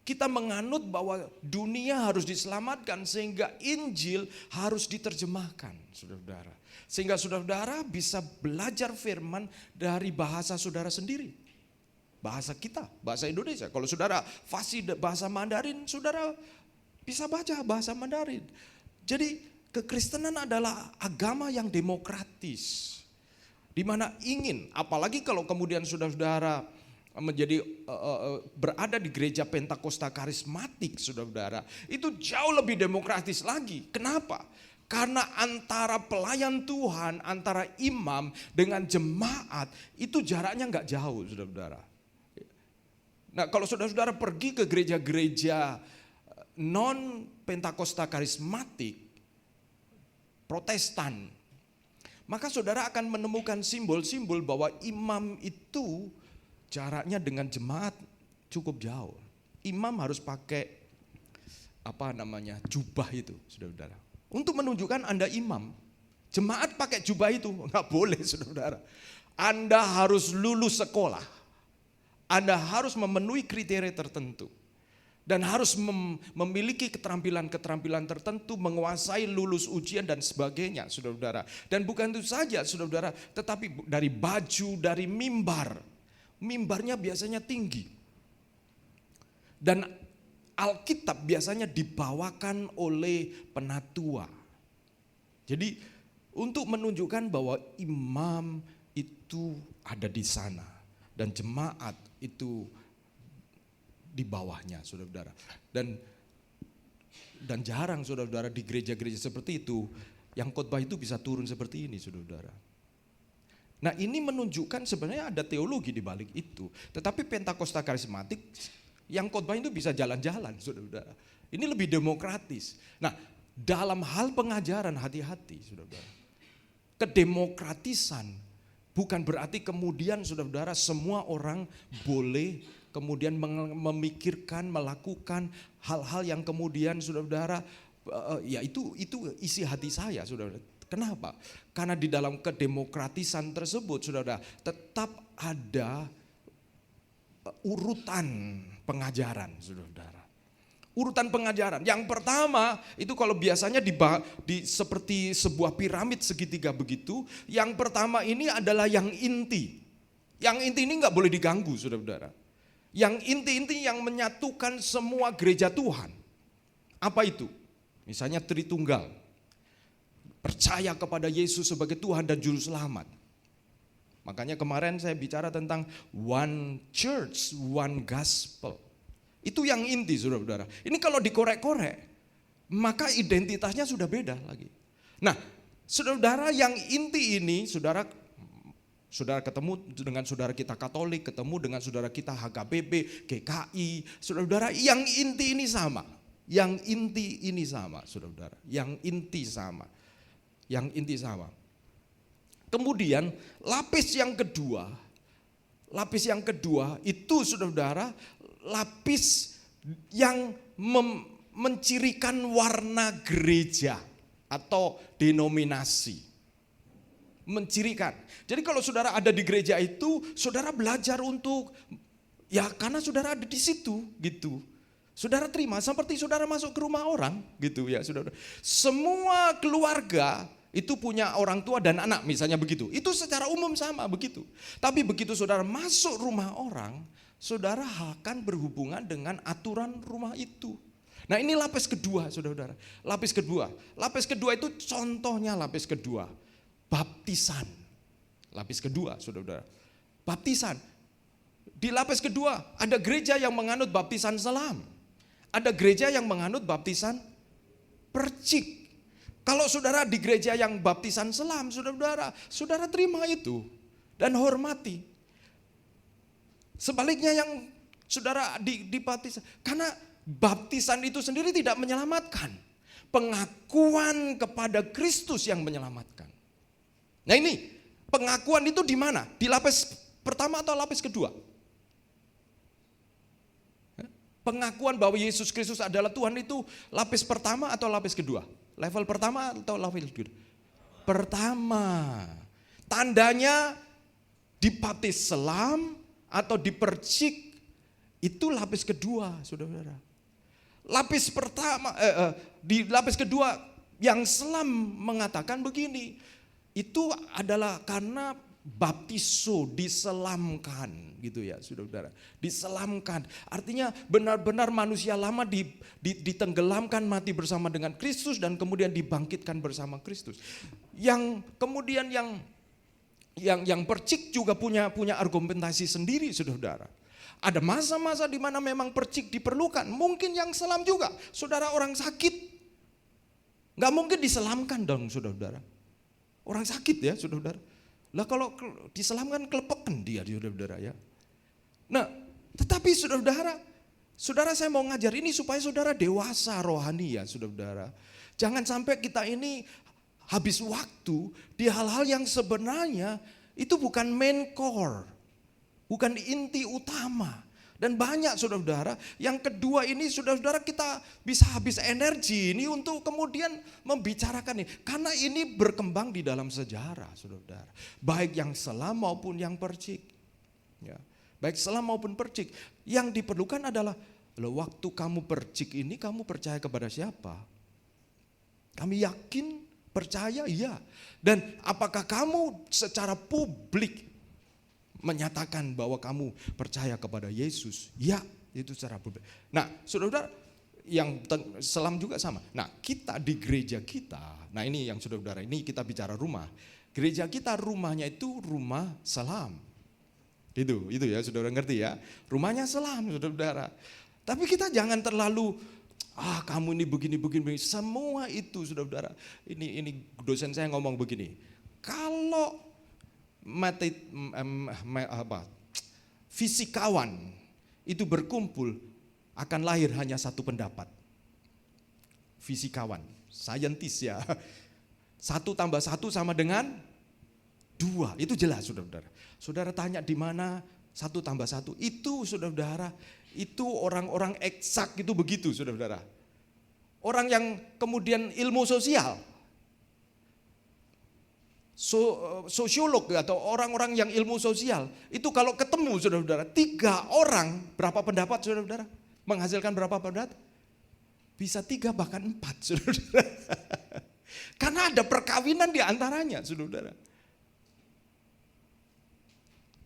kita menganut bahwa dunia harus diselamatkan sehingga Injil harus diterjemahkan, saudara-saudara. Sehingga saudara-saudara bisa belajar firman dari bahasa saudara sendiri. Bahasa kita, bahasa Indonesia. Kalau saudara fasih bahasa Mandarin, saudara bisa baca bahasa Mandarin. Jadi kekristenan adalah agama yang demokratis, di mana ingin, apalagi kalau kemudian saudara-saudara menjadi berada di gereja Pentakosta karismatik, saudara-saudara, itu jauh lebih demokratis lagi. Kenapa? Karena antara pelayan Tuhan, antara imam dengan jemaat itu jaraknya nggak jauh, saudara-saudara. Nah, kalau saudara-saudara pergi ke gereja-gereja non Pentakosta karismatik, Protestan, maka saudara akan menemukan simbol-simbol bahwa imam itu jaraknya dengan jemaat cukup jauh. Imam harus pakai jubah itu, saudara-saudara, untuk menunjukkan Anda imam. Jemaat pakai jubah itu nggak boleh, saudara-saudara. Anda harus lulus sekolah, Anda harus memenuhi kriteria tertentu. Dan harus memiliki keterampilan-keterampilan tertentu, menguasai lulus ujian dan sebagainya, saudara-saudara. Dan bukan itu saja, saudara-saudara, tetapi dari baju, dari mimbar. Mimbarnya biasanya tinggi. Dan Alkitab biasanya dibawakan oleh penatua. Jadi untuk menunjukkan bahwa imam itu ada di sana dan jemaat itu di bawahnya, saudara-saudara. Dan jarang, saudara-saudara, di gereja-gereja seperti itu yang khotbah itu bisa turun seperti ini, saudara-saudara. Nah, ini menunjukkan sebenarnya ada teologi di balik itu. Tetapi Pentakosta karismatik yang khotbah itu bisa jalan-jalan, saudara-saudara. Ini lebih demokratis. Nah, dalam hal pengajaran hati-hati, saudara-saudara. Kedemokratisan bukan berarti kemudian, saudara-saudara, semua orang boleh kemudian memikirkan, melakukan hal-hal yang kemudian, saudara-saudara, ya itu isi hati saya, saudara. Kenapa? Karena di dalam kedemokratisan tersebut, saudara, tetap ada urutan pengajaran, saudara. Urutan pengajaran. Yang pertama itu kalau biasanya seperti sebuah piramid segitiga begitu. Yang pertama ini adalah yang inti. Yang inti ini nggak boleh diganggu, saudara-saudara. Yang inti-inti yang menyatukan semua gereja Tuhan. Apa itu? Misalnya Tritunggal. Percaya kepada Yesus sebagai Tuhan dan Juru Selamat. Makanya kemarin saya bicara tentang one church, one gospel. Itu yang inti, saudara-saudara. Ini kalau dikorek-korek, maka identitasnya sudah beda lagi. Nah, saudara-saudara, yang inti ini, saudara ketemu dengan saudara kita Katolik, ketemu dengan saudara kita HKBP, GKI, saudara-saudara, yang inti ini sama. Yang inti ini sama, saudara-saudara. Yang inti sama. Yang inti sama. Kemudian lapis yang kedua itu, saudara-saudara, lapis yang mencirikan warna gereja atau denominasi. Mencirikan. Jadi kalau saudara ada di gereja itu, saudara belajar untuk, ya karena saudara ada di situ gitu. Saudara terima seperti saudara masuk ke rumah orang gitu ya, saudara. Semua keluarga itu punya orang tua dan anak, misalnya begitu. Itu secara umum sama begitu. Tapi begitu saudara masuk rumah orang, saudara akan berhubungan dengan aturan rumah itu. Nah, ini lapis kedua, saudara-saudara. Lapis kedua itu contohnya lapis kedua. Baptisan. Lapis kedua, saudara-saudara. Baptisan. Di lapis kedua ada gereja yang menganut baptisan selam. Ada gereja yang menganut baptisan percik. Kalau saudara di gereja yang baptisan selam, saudara terima itu dan hormati. Sebaliknya yang saudara dibaptis, karena baptisan itu sendiri tidak menyelamatkan. Pengakuan kepada Kristus yang menyelamatkan. Nah ini, pengakuan itu di mana? Di lapis pertama atau lapis kedua? Pengakuan bahwa Yesus Kristus adalah Tuhan itu lapis pertama atau lapis kedua? Level pertama atau level kedua? Pertama. Tandanya dibaptis selam atau dipercik itu lapis kedua, saudara-saudara. Lapis pertama, di lapis kedua yang selam mengatakan begini, itu adalah karena baptiso, diselamkan gitu ya saudara-saudara. Diselamkan, artinya benar-benar manusia lama ditenggelamkan mati bersama dengan Kristus dan kemudian dibangkitkan bersama Kristus. Yang kemudian yang percik juga punya argumentasi sendiri saudara-saudara. Ada masa-masa di mana memang percik diperlukan. Mungkin yang selam juga. Saudara orang sakit. Gak mungkin diselamkan dong saudara-saudara. Orang sakit ya saudara-saudara. Lah kalau diselamkan kelepekan dia saudara-saudara ya. Nah tetapi saudara saya mau ngajar ini supaya saudara dewasa rohani ya saudara-saudara. Jangan sampai kita ini habis waktu di hal-hal yang sebenarnya itu bukan main core. Bukan inti utama. Dan banyak saudara-saudara, yang kedua ini saudara-saudara kita bisa habis energi ini untuk kemudian membicarakan ini. Karena ini berkembang di dalam sejarah saudara-saudara. Baik yang selam maupun yang percik. Ya. Baik selam maupun percik. Yang diperlukan adalah, waktu kamu percik ini kamu percaya kepada siapa? Kami yakin, percaya, iya. Dan apakah kamu secara publik menyatakan bahwa kamu percaya kepada Yesus? Ya, itu secara publik. Nah, saudara-saudara, yang selam juga sama. Nah, kita di gereja kita, nah ini yang saudara-saudara, ini kita bicara rumah. Gereja kita rumahnya itu rumah selam. Itu ya, saudara ngerti ya. Rumahnya selam, saudara-saudara. Tapi kita jangan terlalu kamu ini begini. Semua itu saudara-saudara. Ini dosen saya ngomong begini. Kalau fisikawan itu berkumpul akan lahir hanya satu pendapat. Fisikawan, saintis ya. 1 + 1 sama dengan 2. Itu jelas saudara-saudara. Saudara tanya di mana 1 + 1 itu saudara-saudara, itu orang-orang eksak itu begitu saudara-saudara. Orang yang kemudian ilmu sosial, sosiolog atau orang-orang yang ilmu sosial itu kalau ketemu saudara-saudara 3 orang berapa pendapat saudara-saudara? Menghasilkan berapa pendapat? Bisa 3 bahkan 4 saudara-saudara. Karena ada perkawinan di antaranya saudara-saudara.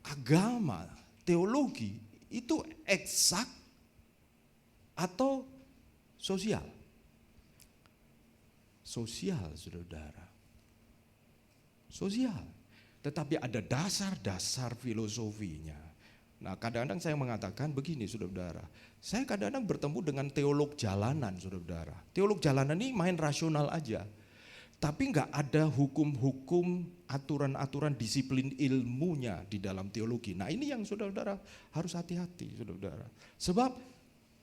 Agama, teologi itu eksak atau sosial? Sosial saudara-saudara. Sosial, tetapi ada dasar-dasar filosofinya. Nah kadang-kadang saya mengatakan begini saudara-saudara, saya kadang-kadang bertemu dengan teolog jalanan saudara-saudara. Teolog jalanan ini main rasional aja, tapi nggak ada hukum-hukum, aturan-aturan disiplin ilmunya di dalam teologi. Nah ini yang saudara-saudara harus hati-hati saudara-saudara. Sebab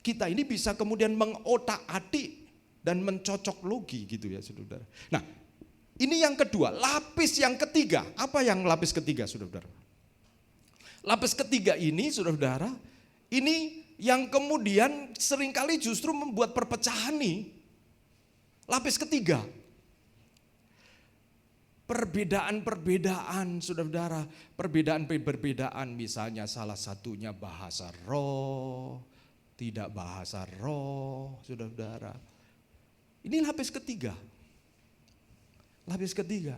kita ini bisa kemudian mengotak-atik dan mencocok logi gitu ya saudara-saudara. Nah ini yang kedua, lapis yang ketiga. Apa yang lapis ketiga saudara-saudara? Lapis ketiga ini saudara-saudara, ini yang kemudian seringkali justru membuat perpecahan nih. Lapis ketiga. Perbedaan-perbedaan saudara-saudara, perbedaan misalnya salah satunya bahasa roh, tidak bahasa roh saudara-saudara. Ini lapis ketiga. Lapis ketiga.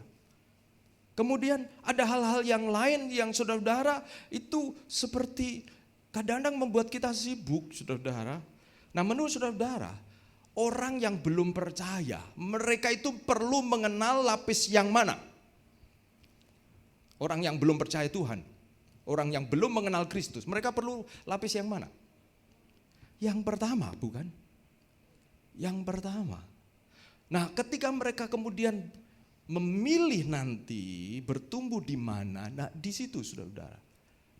Kemudian ada hal-hal yang lain yang saudara-saudara itu seperti kadang-kadang membuat kita sibuk saudara-saudara. Nah menurut saudara-saudara, orang yang belum percaya, mereka itu perlu mengenal lapis yang mana? Orang yang belum percaya Tuhan, orang yang belum mengenal Kristus, mereka perlu lapis yang mana? Yang pertama bukan? Yang pertama. Nah, ketika mereka kemudian memilih nanti bertumbuh di mana, nah di situ saudara-saudara.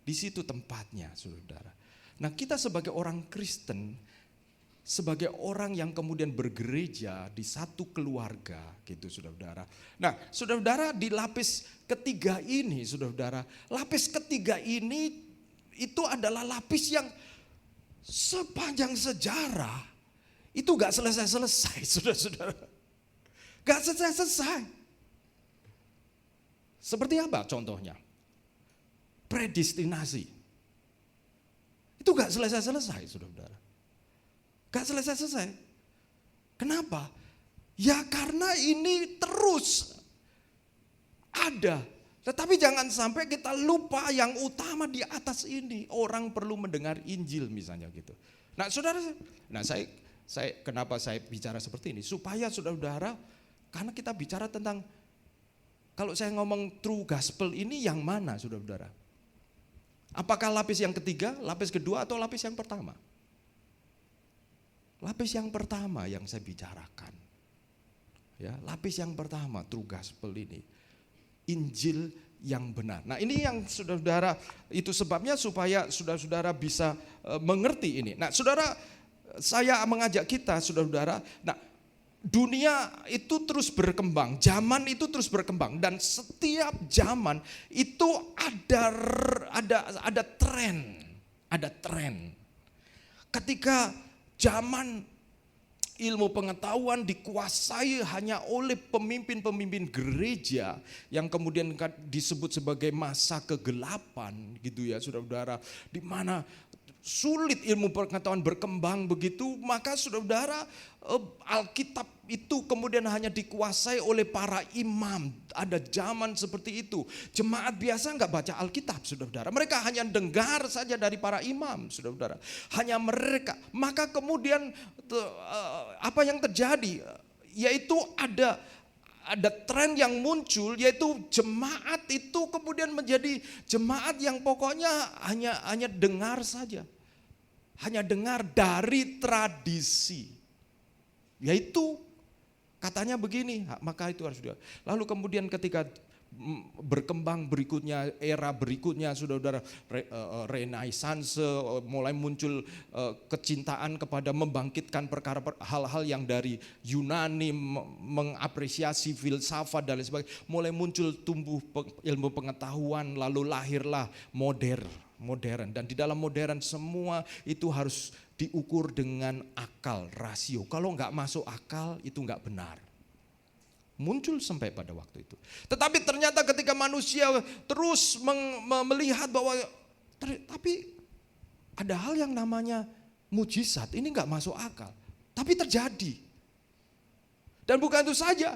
Di situ tempatnya saudara-saudara. Nah, kita sebagai orang Kristen, sebagai orang yang kemudian bergereja di satu keluarga gitu saudara-saudara. Nah, saudara-saudara, di lapis ketiga ini saudara-saudara, lapis ketiga ini itu adalah lapis yang sepanjang sejarah itu gak selesai-selesai saudara-saudara. Gak selesai-selesai. Seperti apa contohnya? Predestinasi. Itu gak selesai-selesai saudara-saudara. Gak selesai-selesai. Kenapa? Ya karena ini terus ada. Tetapi jangan sampai kita lupa yang utama di atas ini. Orang perlu mendengar Injil misalnya gitu. Nah saudara, kenapa saya bicara seperti ini? Supaya saudara-saudara, karena kita bicara tentang, kalau saya ngomong true gospel ini yang mana saudara-saudara? Apakah lapis yang ketiga, lapis kedua, atau lapis yang pertama? Lapis yang pertama yang saya bicarakan. Ya, lapis yang pertama true gospel ini. Injil yang benar. Nah, ini yang saudara-saudara, itu sebabnya supaya saudara-saudara bisa mengerti ini. Nah, saudara, saya mengajak kita saudara-saudara, nah dunia itu terus berkembang, zaman itu terus berkembang, dan setiap zaman itu ada tren. Ketika zaman ilmu pengetahuan dikuasai hanya oleh pemimpin-pemimpin gereja yang kemudian disebut sebagai masa kegelapan gitu ya saudara-saudara, di mana sulit ilmu pengetahuan berkembang begitu, maka saudara-saudara, Alkitab itu kemudian hanya dikuasai oleh para imam. Ada zaman seperti itu. Jemaat biasa enggak baca Alkitab saudara-saudara. Mereka hanya dengar saja dari para imam saudara-saudara. Hanya mereka. Maka kemudian apa yang terjadi? Yaitu ada tren yang muncul, yaitu jemaat itu kemudian menjadi jemaat yang pokoknya hanya dengar saja. Hanya dengar dari tradisi. Yaitu katanya begini, maka itu harus dia. Lalu kemudian ketika berkembang berikutnya, era berikutnya saudara-saudara, Renaissance, mulai muncul kecintaan kepada membangkitkan perkara hal-hal yang dari Yunani, mengapresiasi filsafat dan lain sebagainya. Mulai muncul tumbuh ilmu pengetahuan, lalu lahirlah modern, dan di dalam modern semua itu harus diukur dengan akal, rasio. Kalau enggak masuk akal itu enggak benar. Muncul sampai pada waktu itu. Tetapi ternyata ketika manusia terus melihat bahwa tapi ada hal yang namanya mujizat, ini enggak masuk akal. Tapi terjadi. Dan bukan itu saja,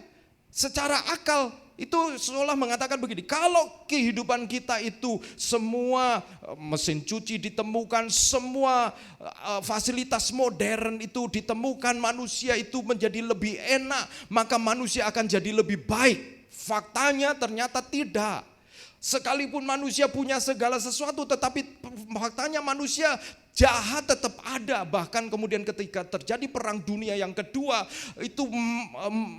secara akal itu seolah mengatakan begini, kalau kehidupan kita itu semua mesin cuci ditemukan, semua fasilitas modern itu ditemukan, manusia itu menjadi lebih enak, maka manusia akan jadi lebih baik. Faktanya ternyata tidak. Sekalipun manusia punya segala sesuatu, tetapi faktanya manusia jahat tetap ada. Bahkan kemudian ketika terjadi perang dunia yang kedua, itu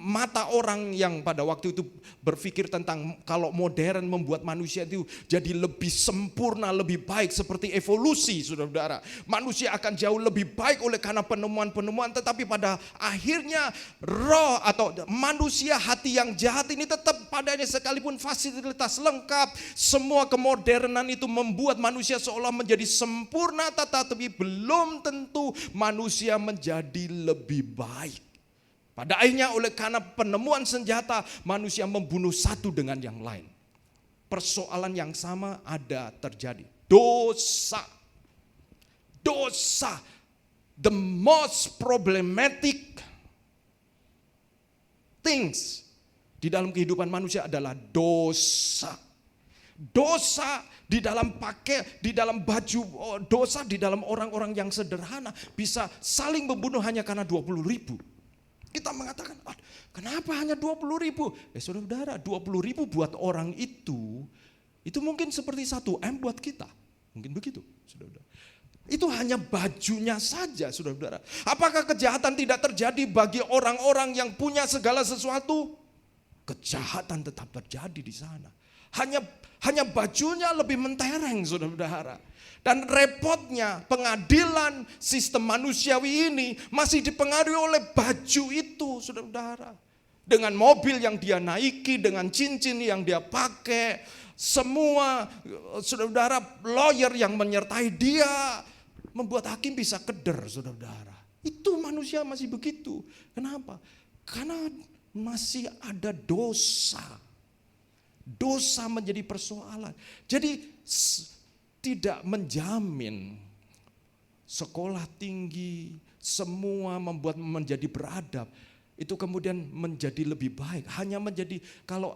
mata orang yang pada waktu itu berpikir tentang kalau modern membuat manusia itu jadi lebih sempurna, lebih baik seperti evolusi saudara-saudara. Manusia akan jauh lebih baik oleh karena penemuan-penemuan, tetapi pada akhirnya roh atau manusia hati yang jahat ini tetap padanya, sekalipun fasilitas lengkap, semua kemodernan itu membuat manusia seolah menjadi sempurna, tetapi belum tentu manusia menjadi lebih baik. Pada akhirnya oleh karena penemuan senjata, manusia membunuh satu dengan yang lain. Persoalan yang sama ada terjadi. Dosa. The most problematic things di dalam kehidupan manusia adalah dosa. Dosa di dalam pakai, di dalam baju, dosa di dalam orang-orang yang sederhana bisa saling membunuh hanya karena 20.000. Kita mengatakan, kenapa hanya 20.000? Saudara-saudara, 20.000 buat orang itu mungkin seperti 1 M buat kita. Mungkin begitu, saudara. Itu hanya bajunya saja, saudara-saudara. Apakah kejahatan tidak terjadi bagi orang-orang yang punya segala sesuatu? Kejahatan tetap terjadi di sana. Hanya bajunya lebih mentereng, saudara-saudara. Dan repotnya pengadilan sistem manusiawi ini masih dipengaruhi oleh baju itu, saudara-saudara. Dengan mobil yang dia naiki, dengan cincin yang dia pakai, semua saudara-saudara lawyer yang menyertai dia, membuat hakim bisa keder, saudara-saudara. Itu manusia masih begitu. Kenapa? Karena masih ada dosa. Dosa menjadi persoalan. Jadi tidak menjamin sekolah tinggi, semua membuat menjadi beradab. Itu kemudian menjadi lebih baik. Hanya menjadi kalau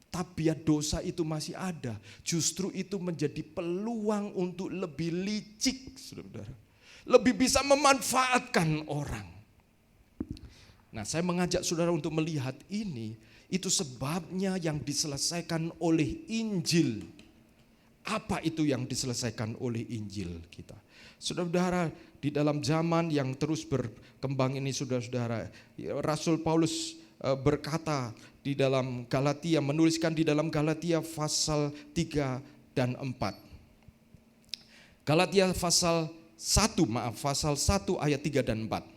tabiat dosa itu masih ada, justru itu menjadi peluang untuk lebih licik, saudara-saudara. Lebih bisa memanfaatkan orang. Nah, saya mengajak saudara untuk melihat ini, itu sebabnya yang diselesaikan oleh Injil. Apa itu yang diselesaikan oleh Injil kita? Saudara-saudara, di dalam zaman yang terus berkembang ini, saudara-saudara, Rasul Paulus berkata di dalam Galatia, menuliskan di dalam Galatia pasal 3 dan 4. Galatia pasal 1 ayat 3 dan 4.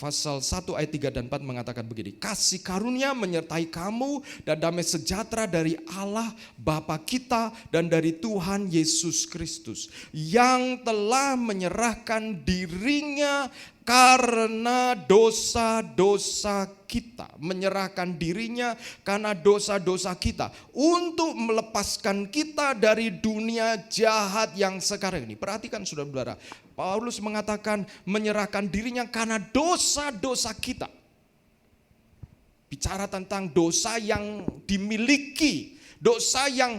Pasal 1 ayat 3 dan 4 mengatakan begini, kasih karunia menyertai kamu dan damai sejahtera dari Allah Bapa kita dan dari Tuhan Yesus Kristus yang telah menyerahkan dirinya karena dosa-dosa kita, menyerahkan dirinya karena dosa-dosa kita untuk melepaskan kita dari dunia jahat yang sekarang ini. Perhatikan saudara-saudara, Paulus mengatakan menyerahkan dirinya karena dosa-dosa kita. Bicara tentang dosa yang dimiliki, dosa yang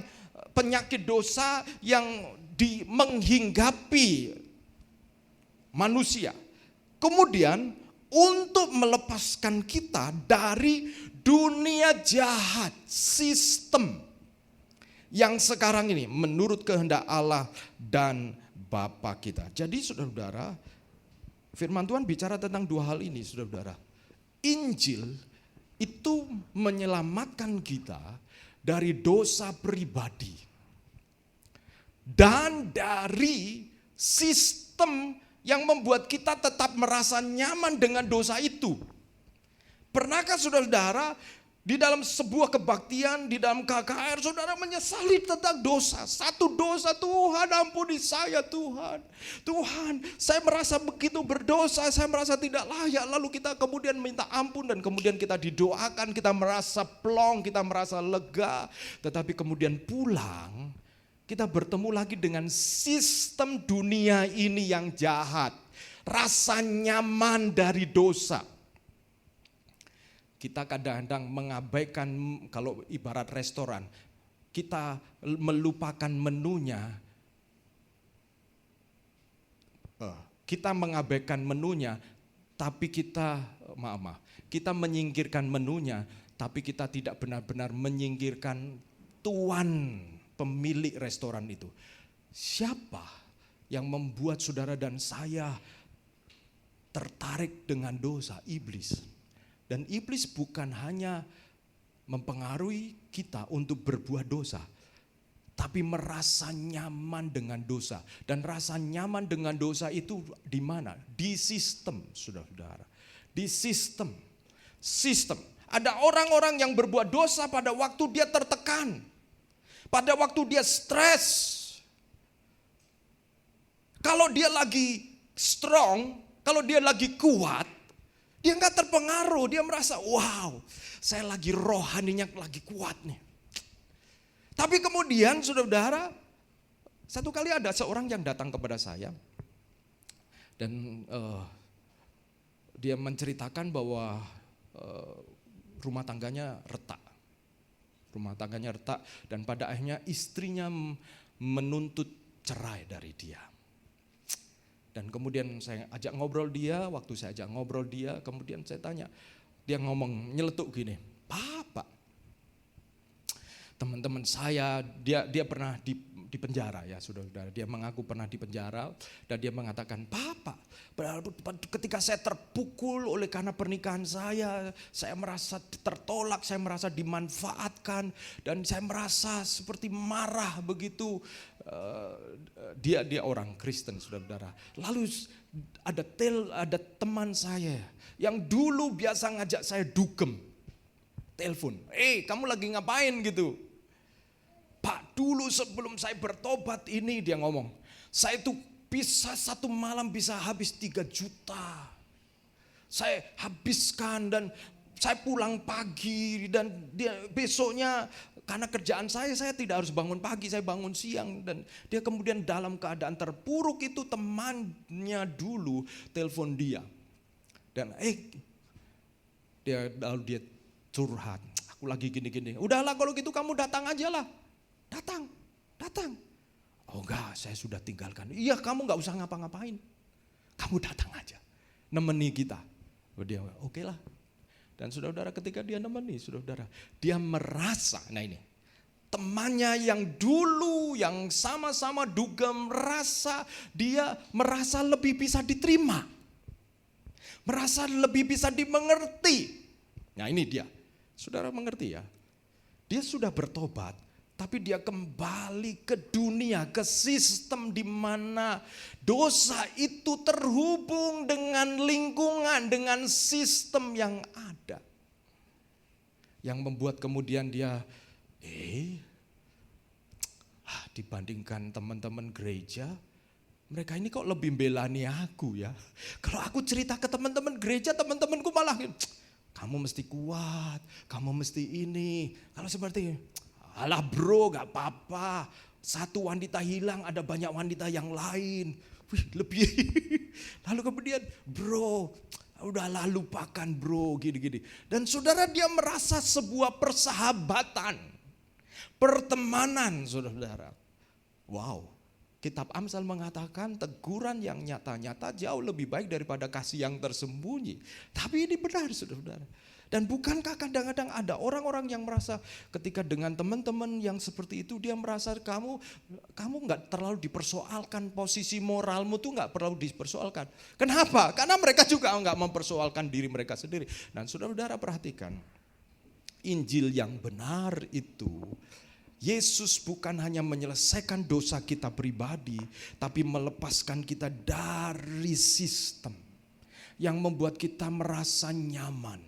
penyakit dosa yang menghinggapi manusia. Kemudian untuk melepaskan kita dari dunia jahat, sistem yang sekarang ini menurut kehendak Allah dan Bapa kita. Jadi saudara-saudara, firman Tuhan bicara tentang dua hal ini, saudara-saudara. Injil itu menyelamatkan kita dari dosa pribadi dan dari sistem yang membuat kita tetap merasa nyaman dengan dosa itu. Pernahkah saudara-saudara di dalam sebuah kebaktian, di dalam KKR, saudara menyesali tentang dosa. Satu dosa, Tuhan ampuni saya Tuhan. Tuhan, saya merasa begitu berdosa, saya merasa tidak layak. Lalu kita kemudian minta ampun dan kemudian kita didoakan, kita merasa plong, kita merasa lega. Tetapi kemudian pulang, kita bertemu lagi dengan sistem dunia ini yang jahat. Rasa nyaman dari dosa. Kita kadang-kadang mengabaikan, kalau ibarat restoran, kita melupakan menunya. Kita mengabaikan menunya, tapi kita menyingkirkan menunya, tapi kita tidak benar-benar menyingkirkan tuan pemilik restoran itu. Siapa yang membuat saudara dan saya tertarik dengan dosa? Iblis. Dan iblis bukan hanya mempengaruhi kita untuk berbuat dosa, tapi merasa nyaman dengan dosa. Dan rasa nyaman dengan dosa itu di mana? Di sistem, saudara-saudara. Di sistem. Sistem. Ada orang-orang yang berbuat dosa pada waktu dia tertekan. Pada waktu dia stres. Kalau dia lagi strong, kalau dia lagi kuat, dia nggak terpengaruh, dia merasa wow, saya lagi rohaninya lagi kuat nih. Tapi kemudian saudara-saudara, satu kali ada seorang yang datang kepada saya dan dia menceritakan bahwa rumah tangganya retak. Rumah tangganya retak dan pada akhirnya istrinya menuntut cerai dari dia. Dan kemudian saya ajak ngobrol dia, waktu saya ajak ngobrol dia, kemudian saya tanya, dia ngomong nyeletuk gini, Pak, teman-teman saya, dia pernah di penjara ya saudara-saudara. Dia mengaku pernah di penjara dan dia mengatakan, Papa, ketika saya terpukul oleh karena pernikahan saya merasa tertolak, saya merasa dimanfaatkan dan saya merasa seperti marah begitu. Dia orang Kristen saudara-saudara. Lalu ada teman saya yang dulu biasa ngajak saya dugem, telepon, kamu lagi ngapain gitu. Pak, dulu sebelum saya bertobat ini, dia ngomong, saya itu bisa satu malam bisa habis 3 juta. Saya habiskan dan saya pulang pagi dan dia besoknya karena kerjaan saya tidak harus bangun pagi, saya bangun siang. Dan dia kemudian dalam keadaan terpuruk itu temannya dulu telepon dia. Dan lalu dia curhat, aku lagi gini-gini. Udahlah kalau gitu kamu datang aja lah. Datang. Oh enggak, saya sudah tinggalkan. Iya, kamu enggak usah ngapa-ngapain. Kamu datang aja, nemeni kita. Dia oke lah. Dan saudara-saudara ketika dia nemeni, saudara-saudara, dia merasa, nah ini, temannya yang dulu, yang sama-sama dugem dia merasa lebih bisa diterima. Merasa lebih bisa dimengerti. Nah ini dia, saudara mengerti ya. Dia sudah bertobat, tapi dia kembali ke dunia, ke sistem di mana dosa itu terhubung dengan lingkungan, dengan sistem yang ada. Yang membuat kemudian dia, dibandingkan teman-teman gereja, mereka ini kok lebih belani aku ya. Kalau aku cerita ke teman-teman gereja, teman-temanku malah, kamu mesti kuat, kamu mesti ini. Kalau seperti alah bro, gak apa-apa. Satu wanita hilang, ada banyak wanita yang lain. Wih, lebih. Lalu kemudian, bro, udahlah lupakan bro, gini-gini. Dan saudara, dia merasa sebuah persahabatan, pertemanan, saudara. Wow, kitab Amsal mengatakan teguran yang nyata-nyata jauh lebih baik daripada kasih yang tersembunyi. Tapi ini benar, saudara. Dan bukankah kadang-kadang ada orang-orang yang merasa ketika dengan teman-teman yang seperti itu, dia merasa kamu nggak terlalu dipersoalkan, posisi moralmu tuh nggak perlu dipersoalkan. Kenapa? Karena mereka juga nggak mempersoalkan diri mereka sendiri. Dan saudara-saudara perhatikan, Injil yang benar itu, Yesus bukan hanya menyelesaikan dosa kita pribadi, tapi melepaskan kita dari sistem yang membuat kita merasa nyaman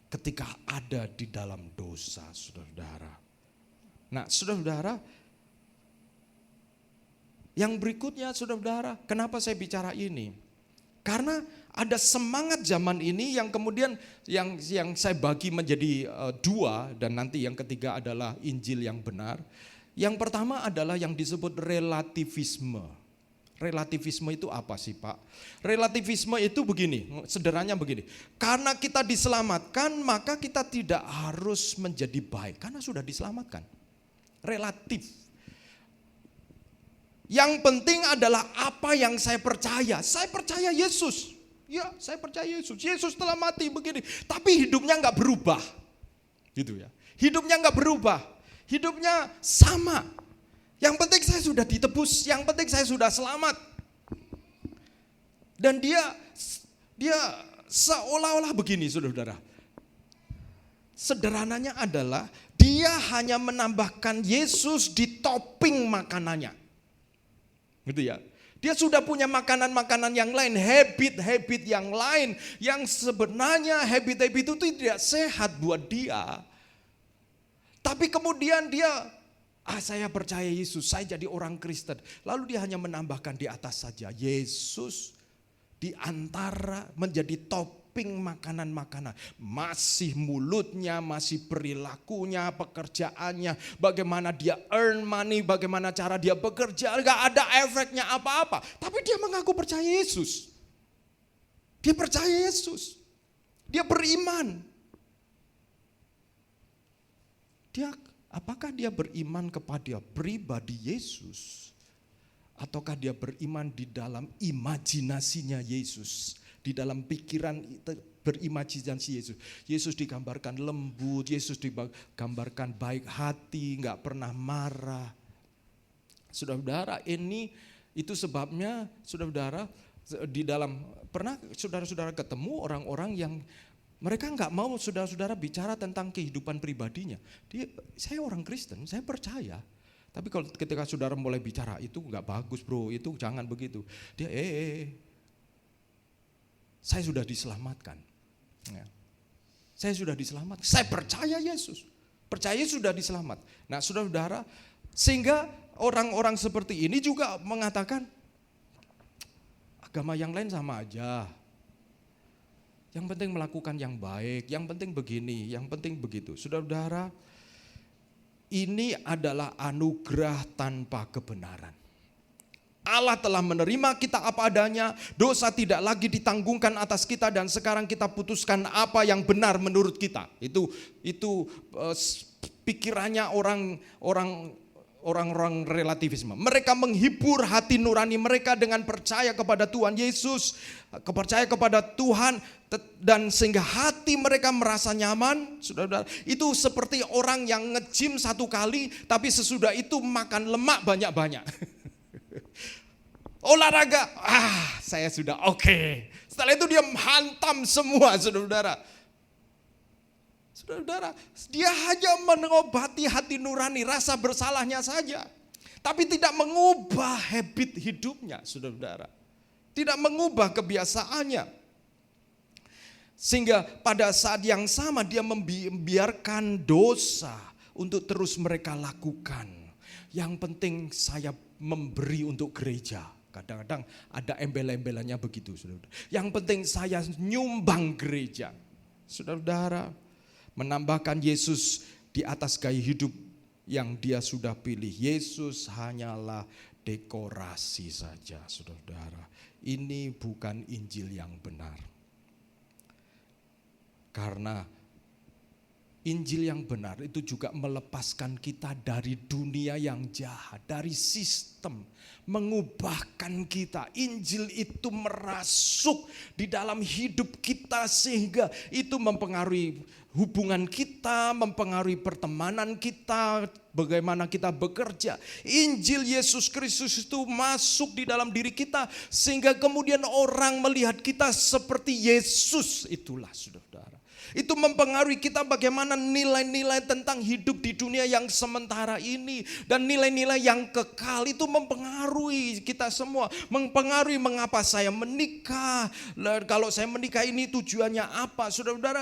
ketika ada di dalam dosa, saudara-saudara. Nah, saudara-saudara, yang berikutnya, saudara-saudara, kenapa saya bicara ini? Karena ada semangat zaman ini yang kemudian yang saya bagi menjadi 2, dan nanti yang ketiga adalah Injil yang benar. Yang pertama adalah yang disebut relativisme. Relativisme itu apa sih Pak? Relativisme itu begini, sederhananya begini. Karena kita diselamatkan, maka kita tidak harus menjadi baik. Karena sudah diselamatkan. Relatif. Yang penting adalah apa yang saya percaya. Saya percaya Yesus. Ya, saya percaya Yesus. Yesus telah mati begini. Tapi hidupnya gak berubah. Gitu ya. Hidupnya gak berubah. Hidupnya sama. Yang penting saya sudah ditebus, yang penting saya sudah selamat. Dan dia seolah-olah begini, saudara-saudara. Sederhananya adalah dia hanya menambahkan Yesus di topping makanannya. Gitu ya. Dia sudah punya makanan-makanan yang lain, habit-habit yang lain, yang sebenarnya habit-habit itu tidak sehat buat dia. Tapi kemudian dia, saya percaya Yesus, saya jadi orang Kristen. Lalu dia hanya menambahkan di atas saja, Yesus di antara menjadi topping makanan-makanan. Masih mulutnya, masih perilakunya, pekerjaannya, bagaimana dia earn money, bagaimana cara dia bekerja, gak ada efeknya apa-apa. Tapi dia mengaku percaya Yesus. Dia percaya Yesus. Dia beriman. Apakah dia beriman kepada pribadi Yesus? Ataukah dia beriman di dalam imajinasinya Yesus? Di dalam pikiran berimajinasi Yesus. Yesus digambarkan lembut, Yesus digambarkan baik hati, gak pernah marah. Saudara-saudara, itu sebabnya saudara-saudara di dalam, pernah saudara-saudara ketemu orang-orang yang mereka nggak mau saudara-saudara bicara tentang kehidupan pribadinya. Saya orang Kristen, saya percaya. Tapi kalau ketika saudara mulai bicara, itu nggak bagus bro, itu jangan begitu. Dia saya sudah diselamatkan. Ya. Saya sudah diselamatkan, saya percaya Yesus. Percaya sudah diselamat. Nah saudara-saudara, sehingga orang-orang seperti ini juga mengatakan, agama yang lain sama aja. Yang penting melakukan yang baik, yang penting begini, yang penting begitu. Saudara-saudara, ini adalah anugerah tanpa kebenaran. Allah telah menerima kita apa adanya, dosa tidak lagi ditanggungkan atas kita dan sekarang kita putuskan apa yang benar menurut kita. Itu pikirannya orang-orang relativisme. Mereka menghibur hati nurani mereka dengan percaya kepada Tuhan Yesus, percaya kepada Tuhan, dan sehingga hati mereka merasa nyaman. Saudara-saudara, itu seperti orang yang nge-gym 1 kali tapi sesudah itu makan lemak banyak-banyak. Olahraga, saya sudah oke. Setelah itu dia hantam semua, saudara-saudara. Saudara-saudara, dia hanya mengobati hati nurani, rasa bersalahnya saja. Tapi tidak mengubah habit hidupnya, saudara-saudara. Tidak mengubah kebiasaannya. Sehingga pada saat yang sama dia membiarkan dosa untuk terus mereka lakukan. Yang penting saya memberi untuk gereja. Kadang-kadang ada embel-embelannya begitu, saudara. Yang penting saya nyumbang gereja. Saudara-saudara, menambahkan Yesus di atas gaya hidup yang dia sudah pilih. Yesus hanyalah dekorasi saja, saudara-saudara. Ini bukan Injil yang benar. Karena Injil yang benar itu juga melepaskan kita dari dunia yang jahat, dari sistem, mengubahkan kita. Injil itu merasuk di dalam hidup kita sehingga itu mempengaruhi hubungan kita, mempengaruhi pertemanan kita, bagaimana kita bekerja. Injil Yesus Kristus itu masuk di dalam diri kita sehingga kemudian orang melihat kita seperti Yesus. Itulah saudara-saudara. Itu mempengaruhi kita bagaimana nilai-nilai tentang hidup di dunia yang sementara ini. Dan nilai-nilai yang kekal itu mempengaruhi kita semua. Mempengaruhi mengapa saya menikah. Kalau saya menikah ini tujuannya apa. Saudara-saudara,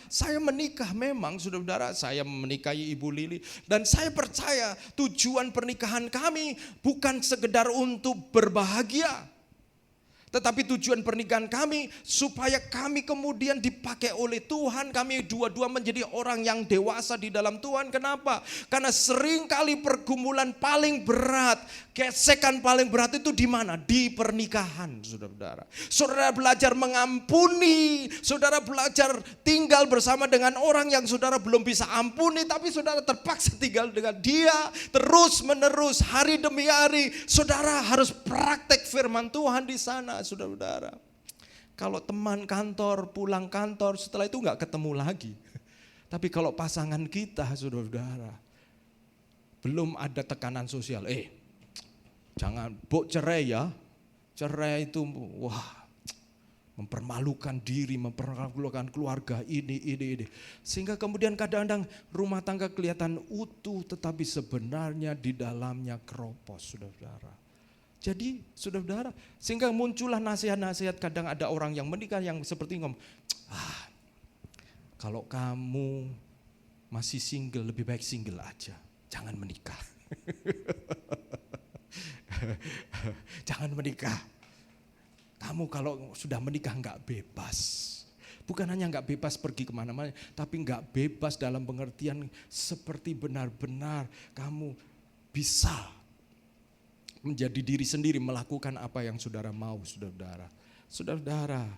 saya menikah memang. Saudara-saudara, saya menikahi Ibu Lili. Dan saya percaya tujuan pernikahan kami bukan sekedar untuk berbahagia. Tetapi tujuan pernikahan kami supaya kami kemudian dipakai oleh Tuhan. Kami dua-dua menjadi orang yang dewasa di dalam Tuhan. Kenapa? Karena seringkali pergumulan paling berat, gesekan paling berat itu di mana? Di pernikahan, saudara-saudara. Saudara belajar mengampuni, saudara belajar tinggal bersama dengan orang yang saudara belum bisa ampuni, tapi saudara terpaksa tinggal dengan dia terus menerus hari demi hari. Saudara harus praktek firman Tuhan di sana. Saudara-saudara, kalau teman kantor pulang kantor setelah itu nggak ketemu lagi. Tapi kalau pasangan kita, saudara-saudara, belum ada tekanan sosial. Jangan cerai ya. Cerai itu mempermalukan diri, mempermalukan keluarga ini. Sehingga kemudian kadang-kadang rumah tangga kelihatan utuh, tetapi sebenarnya di dalamnya keropos, saudara-saudara. Jadi saudara-saudara, sehingga muncullah nasihat-nasihat. Kadang ada orang yang menikah yang seperti ngomong, kalau kamu masih single, lebih baik single aja, jangan menikah. Jangan menikah. Kamu kalau sudah menikah gak bebas. Bukan hanya gak bebas pergi kemana-mana, tapi gak bebas dalam pengertian seperti benar-benar kamu bisa menjadi diri sendiri, melakukan apa yang saudara mau, saudara-saudara. Saudara-saudara,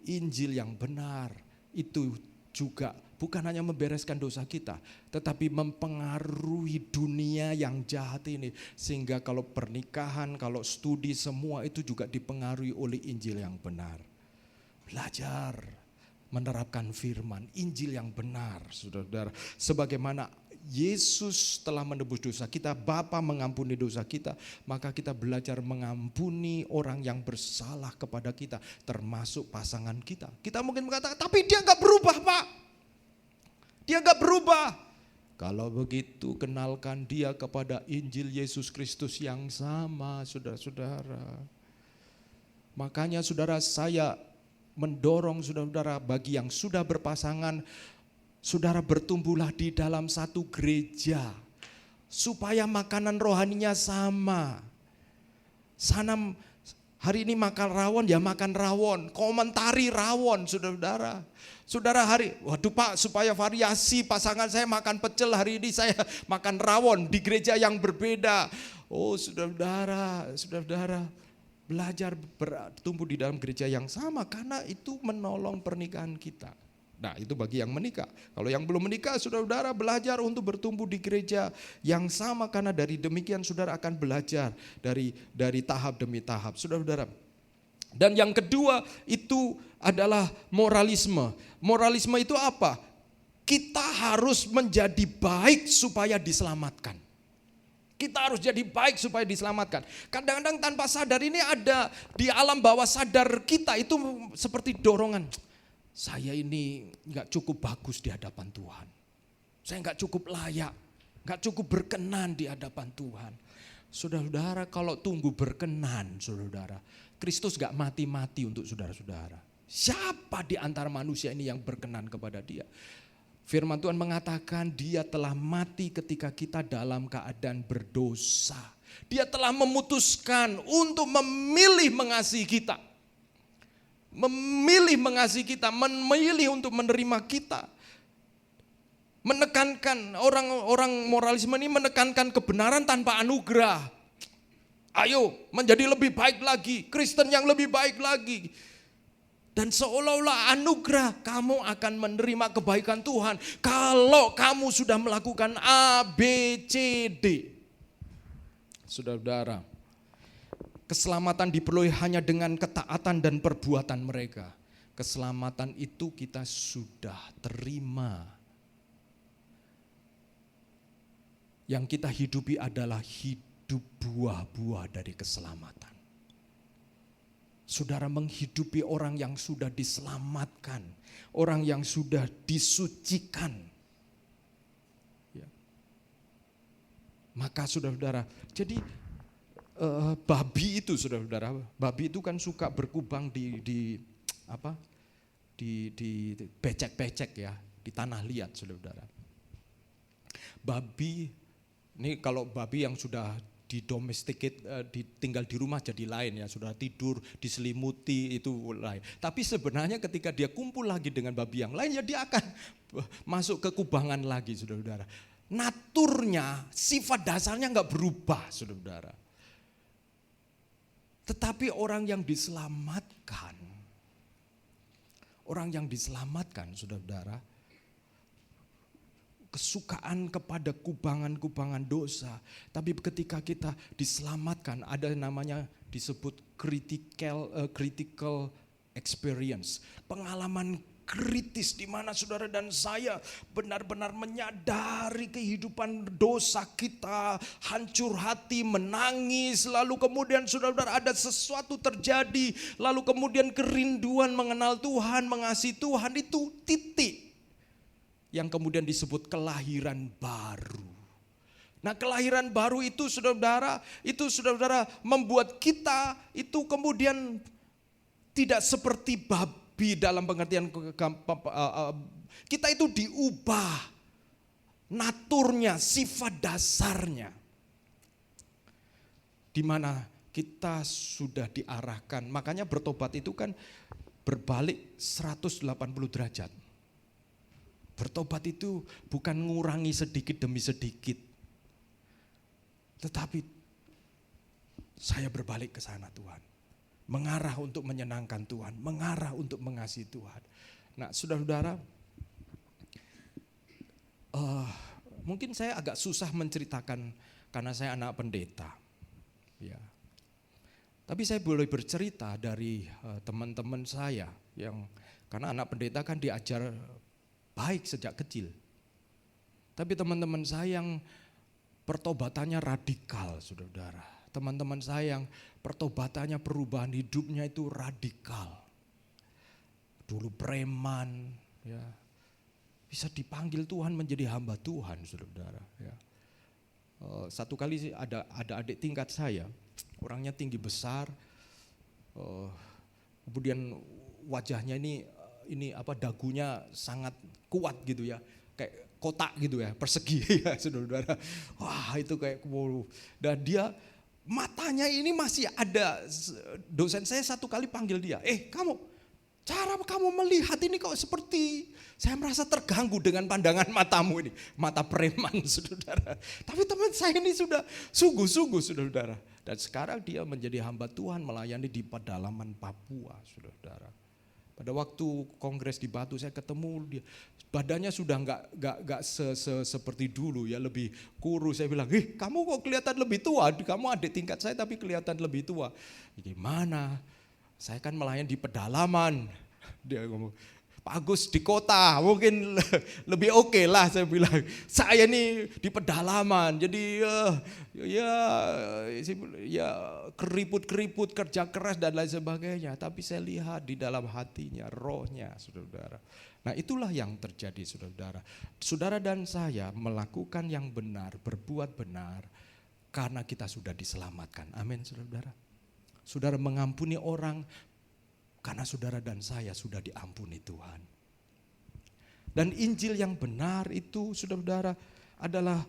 Injil yang benar itu juga bukan hanya membereskan dosa kita, tetapi mempengaruhi dunia yang jahat ini. Sehingga kalau pernikahan, kalau studi, semua itu juga dipengaruhi oleh Injil yang benar. Belajar menerapkan firman, Injil yang benar, saudara-saudara. Sebagaimana Yesus telah menebus dosa kita, Bapa mengampuni dosa kita, maka kita belajar mengampuni orang yang bersalah kepada kita, termasuk pasangan kita. Kita mungkin mengatakan, tapi dia gak berubah Pak. Dia gak berubah. Kalau begitu kenalkan dia kepada Injil Yesus Kristus yang sama, saudara-saudara. Makanya saudara, saya mendorong saudara-saudara bagi yang sudah berpasangan, saudara bertumbuhlah di dalam satu gereja supaya makanan rohaninya sama. Sana hari ini makan rawon ya makan rawon, komentari rawon saudara-saudara. Saudara hari, waduh Pak supaya variasi pasangan saya makan pecel, hari ini saya makan rawon di gereja yang berbeda. Oh saudara-saudara, belajar bertumbuh di dalam gereja yang sama karena itu menolong pernikahan kita. Nah itu bagi yang menikah. Kalau yang belum menikah, saudara-saudara belajar untuk bertumbuh di gereja yang sama. Karena dari demikian saudara akan belajar dari tahap demi tahap, saudara-saudara. Dan yang kedua itu adalah moralisme. Moralisme itu apa? Kita harus menjadi baik supaya diselamatkan. Kita harus jadi baik supaya diselamatkan. Kadang-kadang tanpa sadar ini ada di alam bawah sadar kita itu seperti dorongan. Saya ini gak cukup bagus di hadapan Tuhan. Saya gak cukup layak, gak cukup berkenan di hadapan Tuhan. Saudara-saudara kalau tunggu berkenan, saudara-saudara, Kristus gak mati-mati untuk saudara-saudara. Siapa di antara manusia ini yang berkenan kepada Dia? Firman Tuhan mengatakan Dia telah mati ketika kita dalam keadaan berdosa. Dia telah memutuskan untuk memilih mengasihi kita. Memilih mengasihi kita, memilih untuk menerima kita. Menekankan orang moralisme ini menekankan kebenaran tanpa anugerah. Ayo menjadi lebih baik lagi, Kristen yang lebih baik lagi. Dan seolah-olah anugerah kamu akan menerima kebaikan Tuhan kalau kamu sudah melakukan A, B, C, D. Saudara-saudara, keselamatan diperoleh hanya dengan ketaatan dan perbuatan mereka. Keselamatan itu kita sudah terima. Yang kita hidupi adalah hidup buah-buah dari keselamatan. Saudara menghidupi orang yang sudah diselamatkan, orang yang sudah disucikan. Ya. Maka saudara-saudara, jadi babi itu saudara-saudara, babi itu kan suka berkubang di becek-becek ya, di tanah liat saudara-saudara. Babi, ini kalau babi yang sudah didomesticate, tinggal di rumah jadi lain ya, sudah tidur, diselimuti itu lain. Tapi sebenarnya ketika dia kumpul lagi dengan babi yang lain ya dia akan masuk ke kubangan lagi saudara-saudara. Naturnya, sifat dasarnya enggak berubah saudara-saudara. Tetapi orang yang diselamatkan, saudara-saudara, kesukaan kepada kubangan-kubangan dosa. Tapi ketika kita diselamatkan, ada namanya disebut critical experience. Pengalaman kritis di mana saudara dan saya benar-benar menyadari kehidupan dosa kita, hancur hati, menangis, lalu kemudian saudara ada sesuatu terjadi, lalu kemudian kerinduan mengenal Tuhan, mengasihi Tuhan, itu titik yang kemudian disebut kelahiran baru. Nah, kelahiran baru itu saudara membuat kita itu kemudian tidak seperti babi dalam pengertian kita itu diubah naturnya, sifat dasarnya. Di mana kita sudah diarahkan. Makanya bertobat itu kan berbalik 180 derajat. Bertobat itu bukan ngurangi sedikit demi sedikit. Tetapi saya berbalik ke sana Tuhan. Mengarah untuk menyenangkan Tuhan, mengarah untuk mengasihi Tuhan. Nah, saudara-saudara, Mungkin saya agak susah menceritakan karena saya anak pendeta. Ya. Tapi saya boleh bercerita dari teman-teman saya yang karena anak pendeta kan diajar baik sejak kecil. Tapi teman-teman saya yang pertobatannya radikal, saudara-saudara. Teman-teman saya yang pertobatannya, perubahan hidupnya itu radikal. Dulu preman, ya, bisa dipanggil Tuhan menjadi hamba Tuhan, saudara-saudara. Ya. Satu kali sih ada adik tingkat saya, orangnya tinggi besar, kemudian wajahnya ini dagunya sangat kuat gitu ya, kayak kotak gitu ya, persegi ya, saudara-saudara. Wah, itu kayak dan dia matanya ini masih ada. Dosen saya satu kali panggil dia, cara kamu melihat ini kok seperti, saya merasa terganggu dengan pandangan matamu ini, mata preman, saudara. Tapi teman saya ini sudah sungguh-sungguh, saudara. Dan sekarang dia menjadi hamba Tuhan melayani di pedalaman Papua, saudara. Pada waktu kongres di Batu saya ketemu dia, badannya sudah nggak seperti dulu ya, lebih kurus. Saya bilang, kamu kok kelihatan lebih tua, kamu adik tingkat saya tapi kelihatan lebih tua. Gimana? Saya kan melayani di pedalaman. Dia ngomong, Pak Agus di kota mungkin lebih oke lah, saya bilang. Saya nih di pedalaman, jadi ya keriput-keriput, kerja keras dan lain sebagainya. Tapi saya lihat di dalam hatinya, rohnya, saudara-saudara. Nah, itulah yang terjadi, saudara-saudara. Saudara dan saya melakukan yang benar, berbuat benar karena kita sudah diselamatkan. Amin, saudara-saudara. Saudara mengampuni orang karena saudara dan saya sudah diampuni Tuhan. Dan Injil yang benar itu, saudara-saudara, adalah,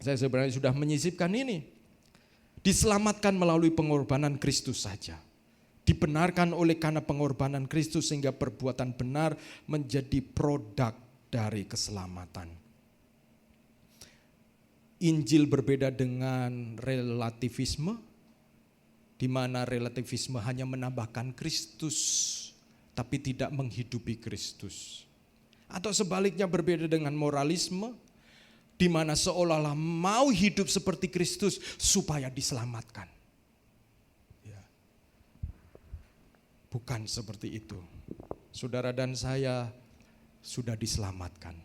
saya sebenarnya sudah menyisipkan ini, diselamatkan melalui pengorbanan Kristus saja. Dibenarkan oleh karena pengorbanan Kristus sehingga perbuatan benar menjadi produk dari keselamatan. Injil berbeda dengan relativisme, di mana relativisme hanya menambahkan Kristus tapi tidak menghidupi Kristus. Atau sebaliknya berbeda dengan moralisme, di mana seolah-olah mau hidup seperti Kristus supaya diselamatkan. Ya. Bukan seperti itu. Saudara dan saya sudah diselamatkan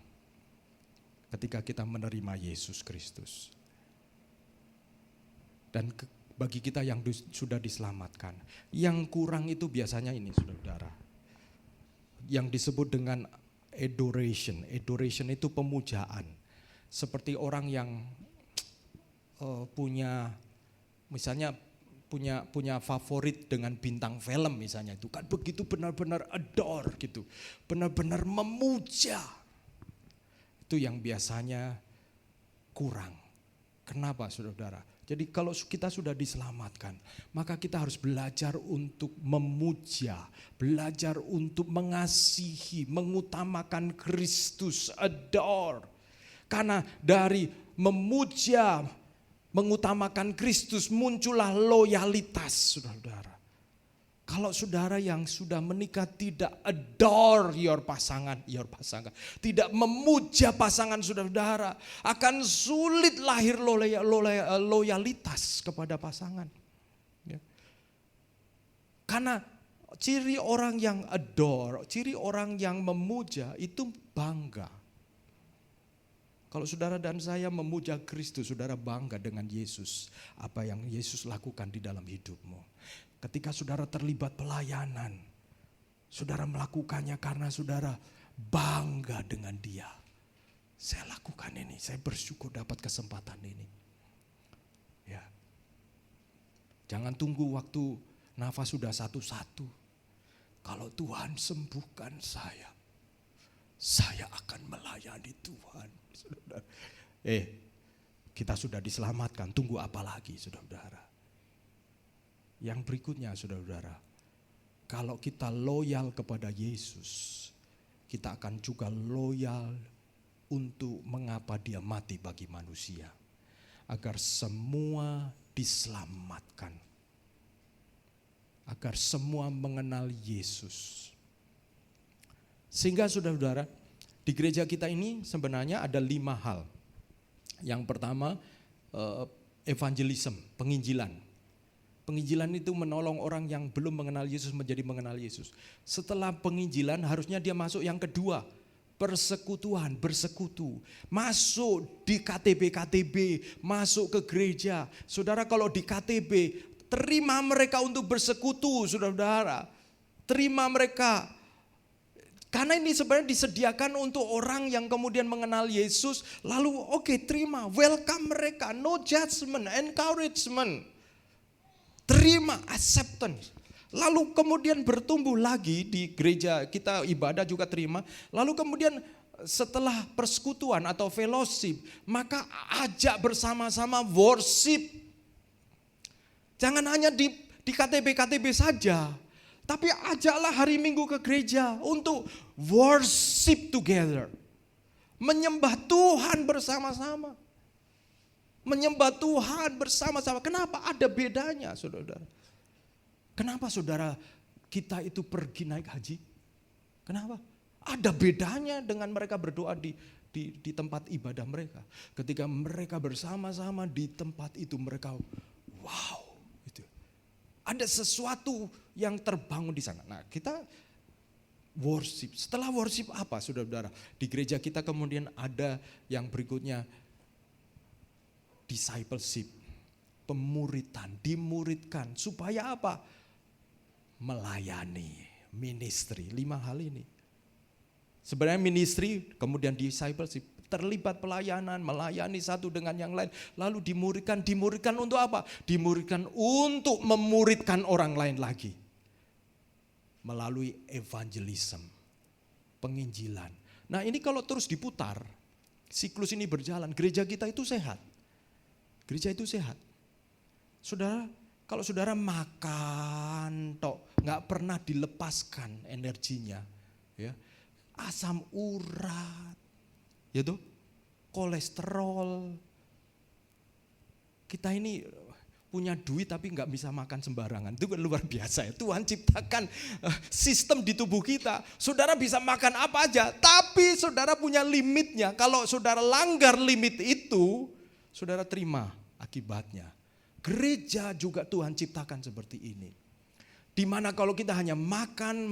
ketika kita menerima Yesus Kristus. Dan bagi kita yang sudah diselamatkan, yang kurang itu biasanya ini, saudara, yang disebut dengan adoration. Adoration itu pemujaan. Seperti orang yang punya favorit dengan bintang film misalnya, itu kan begitu benar-benar adore gitu, benar-benar memuja. Itu yang biasanya kurang. Kenapa, saudara? Jadi kalau kita sudah diselamatkan, maka kita harus belajar untuk memuja, belajar untuk mengasihi, mengutamakan Kristus, adore. Karena dari memuja, mengutamakan Kristus muncullah loyalitas, saudara-saudara. Kalau saudara yang sudah menikah tidak adore your pasangan, tidak memuja pasangan saudara, akan sulit lahir loyalitas kepada pasangan. Ya. Karena ciri orang yang adore, ciri orang yang memuja itu bangga. Kalau saudara dan saya memuja Kristus, saudara bangga dengan Yesus, apa yang Yesus lakukan di dalam hidupmu. Ketika saudara terlibat pelayanan, saudara melakukannya karena saudara bangga dengan dia. Saya lakukan ini, saya bersyukur dapat kesempatan ini. Ya. Jangan tunggu waktu nafas sudah satu-satu. Kalau Tuhan sembuhkan saya akan melayani Tuhan. Kita sudah diselamatkan, tunggu apa lagi, saudara-saudara? Yang berikutnya, saudara-saudara, kalau kita loyal kepada Yesus, kita akan juga loyal untuk mengapa dia mati bagi manusia. Agar semua diselamatkan. Agar semua mengenal Yesus. Sehingga saudara-saudara, Di gereja kita ini sebenarnya ada 5 hal. Yang pertama, evangelism, penginjilan. Penginjilan itu menolong orang yang belum mengenal Yesus menjadi mengenal Yesus. Setelah penginjilan harusnya dia masuk yang kedua, persekutuan, bersekutu. Masuk di KTB, masuk ke gereja. Saudara, kalau di KTB, terima mereka untuk bersekutu, saudara-saudara. Terima mereka. Karena ini sebenarnya disediakan untuk orang yang kemudian mengenal Yesus, lalu terima, welcome mereka, no judgment, encouragement. Terima, acceptance. Lalu kemudian bertumbuh lagi di gereja kita, ibadah juga terima. Lalu kemudian setelah persekutuan atau fellowship, maka ajak bersama-sama worship. Jangan hanya di KTB saja. Tapi ajaklah hari Minggu ke gereja untuk worship together. Menyembah Tuhan bersama-sama. Menyembah Tuhan bersama-sama. Kenapa? Ada bedanya, saudara. Kenapa saudara kita itu pergi naik haji? Kenapa? Ada bedanya dengan mereka berdoa di tempat ibadah mereka. Ketika mereka bersama-sama di tempat itu, mereka wow. Ada sesuatu yang terbangun di sana. Nah, kita worship. Setelah worship apa, saudara-saudara? Di gereja kita kemudian ada yang berikutnya discipleship, pemuritan, dimuridkan. Supaya apa? Melayani, ministry. 5 hal ini. Sebenarnya ministry, kemudian discipleship. Terlibat pelayanan, melayani satu dengan yang lain. Lalu dimuridkan untuk apa? Dimuridkan untuk memuridkan orang lain lagi. Melalui evangelism, penginjilan. Nah ini kalau terus diputar, siklus ini berjalan, gereja kita itu sehat. Gereja itu sehat. Saudara, kalau saudara makan, nggak pernah dilepaskan energinya. Ya, asam urat. Yaitu kolesterol. Kita ini punya duit tapi nggak bisa makan sembarangan. Itu kan luar biasa ya. Tuhan ciptakan sistem di tubuh kita. Saudara bisa makan apa aja, tapi saudara punya limitnya. Kalau saudara langgar limit itu, saudara terima akibatnya. Gereja juga Tuhan ciptakan seperti ini. Dimana kalau kita hanya makan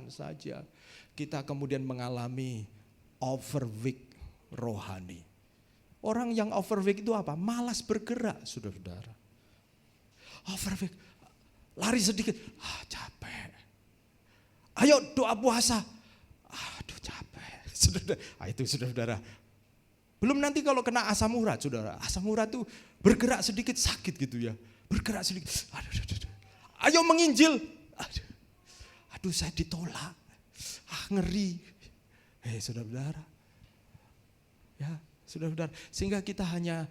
saja, kita kemudian mengalami overweight rohani. Orang yang overweight itu apa? Malas bergerak, saudara-saudara. Overweight, lari sedikit, capek. Ayo doa puasa, aduh capek. Itu saudara-saudara. Belum nanti kalau kena asam urat, saudara. Asam urat itu bergerak sedikit sakit gitu ya. Bergerak sedikit, aduh. Ayo menginjil, aduh saya ditolak, ngeri. Saudara-saudara, ya saudara-saudara, sehingga kita hanya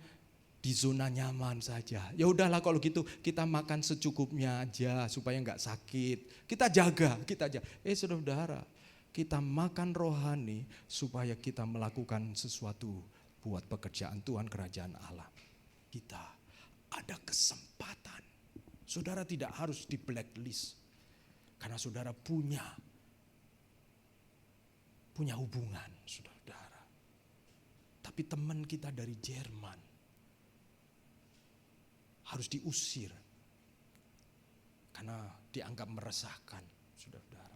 di zona nyaman saja. Ya udahlah kalau gitu kita makan secukupnya aja supaya nggak sakit. Kita jaga. Saudara-saudara, kita makan rohani supaya kita melakukan sesuatu buat pekerjaan Tuhan, kerajaan Allah. Kita ada kesempatan. Saudara tidak harus di blacklist karena saudara punya hubungan, saudara. Tapi teman kita dari Jerman harus diusir karena dianggap meresahkan, saudara.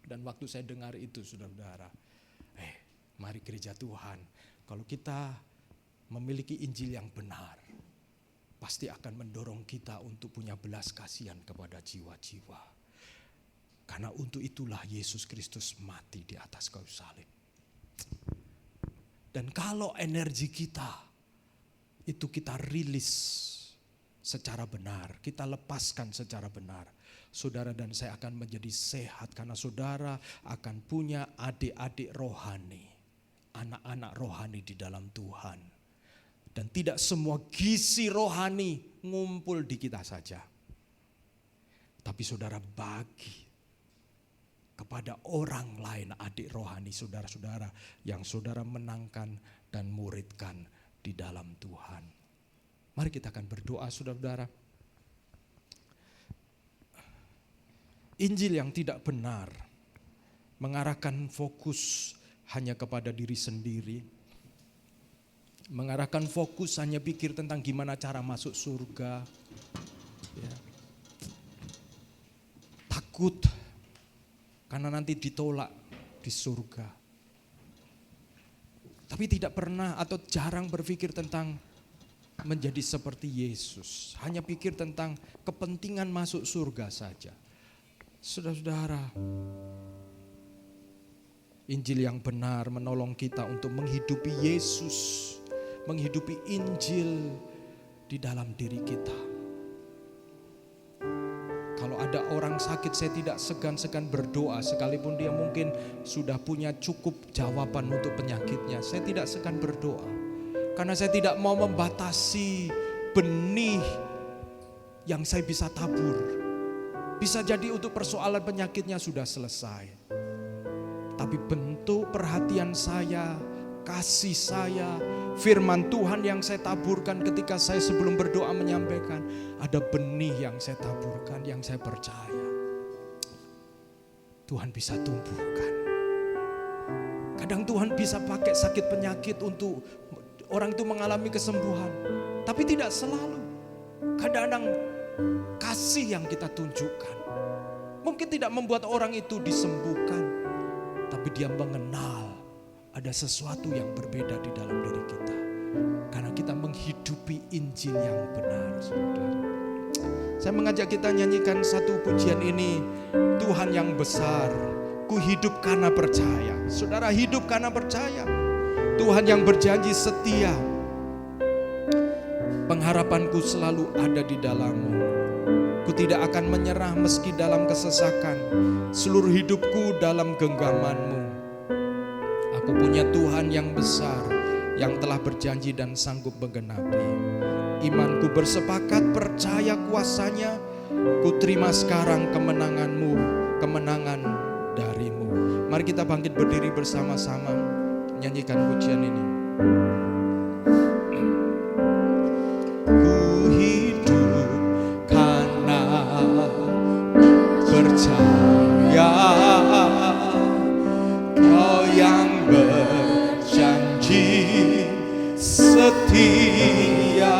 Dan waktu saya dengar itu, saudara, mari gereja Tuhan, kalau kita memiliki Injil yang benar, pasti akan mendorong kita untuk punya belas kasihan kepada jiwa-jiwa. Karena untuk itulah Yesus Kristus mati di atas kayu salib. Dan kalau energi kita itu kita rilis secara benar, kita lepaskan secara benar, saudara dan saya akan menjadi sehat karena saudara akan punya adik-adik rohani, anak-anak rohani di dalam Tuhan. Dan tidak semua gizi rohani ngumpul di kita saja. Tapi saudara bagi kepada orang lain, adik rohani saudara-saudara yang saudara menangkan dan muridkan di dalam Tuhan. Mari kita akan berdoa, saudara-saudara. Injil yang tidak benar mengarahkan fokus hanya kepada diri sendiri, mengarahkan fokus hanya pikir tentang gimana cara masuk surga, ya. Takut karena nanti ditolak di surga. Tapi tidak pernah atau jarang berpikir tentang menjadi seperti Yesus. Hanya pikir tentang kepentingan masuk surga saja. Saudara-saudara, Injil yang benar menolong kita untuk menghidupi Yesus, menghidupi Injil di dalam diri kita. Kalau ada orang sakit, saya tidak segan-segan berdoa, sekalipun dia mungkin sudah punya cukup jawaban untuk penyakitnya. Saya tidak segan berdoa. Karena saya tidak mau membatasi benih yang saya bisa tabur. Bisa jadi untuk persoalan penyakitnya sudah selesai. Tapi bentuk perhatian saya, kasih saya, firman Tuhan yang saya taburkan ketika saya sebelum berdoa menyampaikan, ada benih yang saya taburkan, yang saya percaya Tuhan bisa tumbuhkan. Kadang Tuhan bisa pakai sakit penyakit untuk orang itu mengalami kesembuhan, tapi tidak selalu. Kadang-kadang kasih yang kita tunjukkan mungkin tidak membuat orang itu disembuhkan, tapi dia mengenal ada sesuatu yang berbeda di dalam diri kita. Karena kita menghidupi Injil yang benar, saudara. Saya mengajak kita nyanyikan satu pujian ini, Tuhan yang besar, ku hidup karena percaya. Saudara, hidup karena percaya. Tuhan yang berjanji setia. Pengharapanku selalu ada di dalam-Mu. Ku tidak akan menyerah meski dalam kesesakan. Seluruh hidupku dalam genggaman-Mu. Aku punya Tuhan yang besar, yang telah berjanji dan sanggup menggenapi. Imanku bersepakat percaya kuasa-Nya. Ku terima sekarang kemenangan-Mu, kemenangan dari-Mu. Mari kita bangkit berdiri bersama-sama. Nyanyikan pujian ini. Ku hidup karena percaya, Kau yang berjanji setia.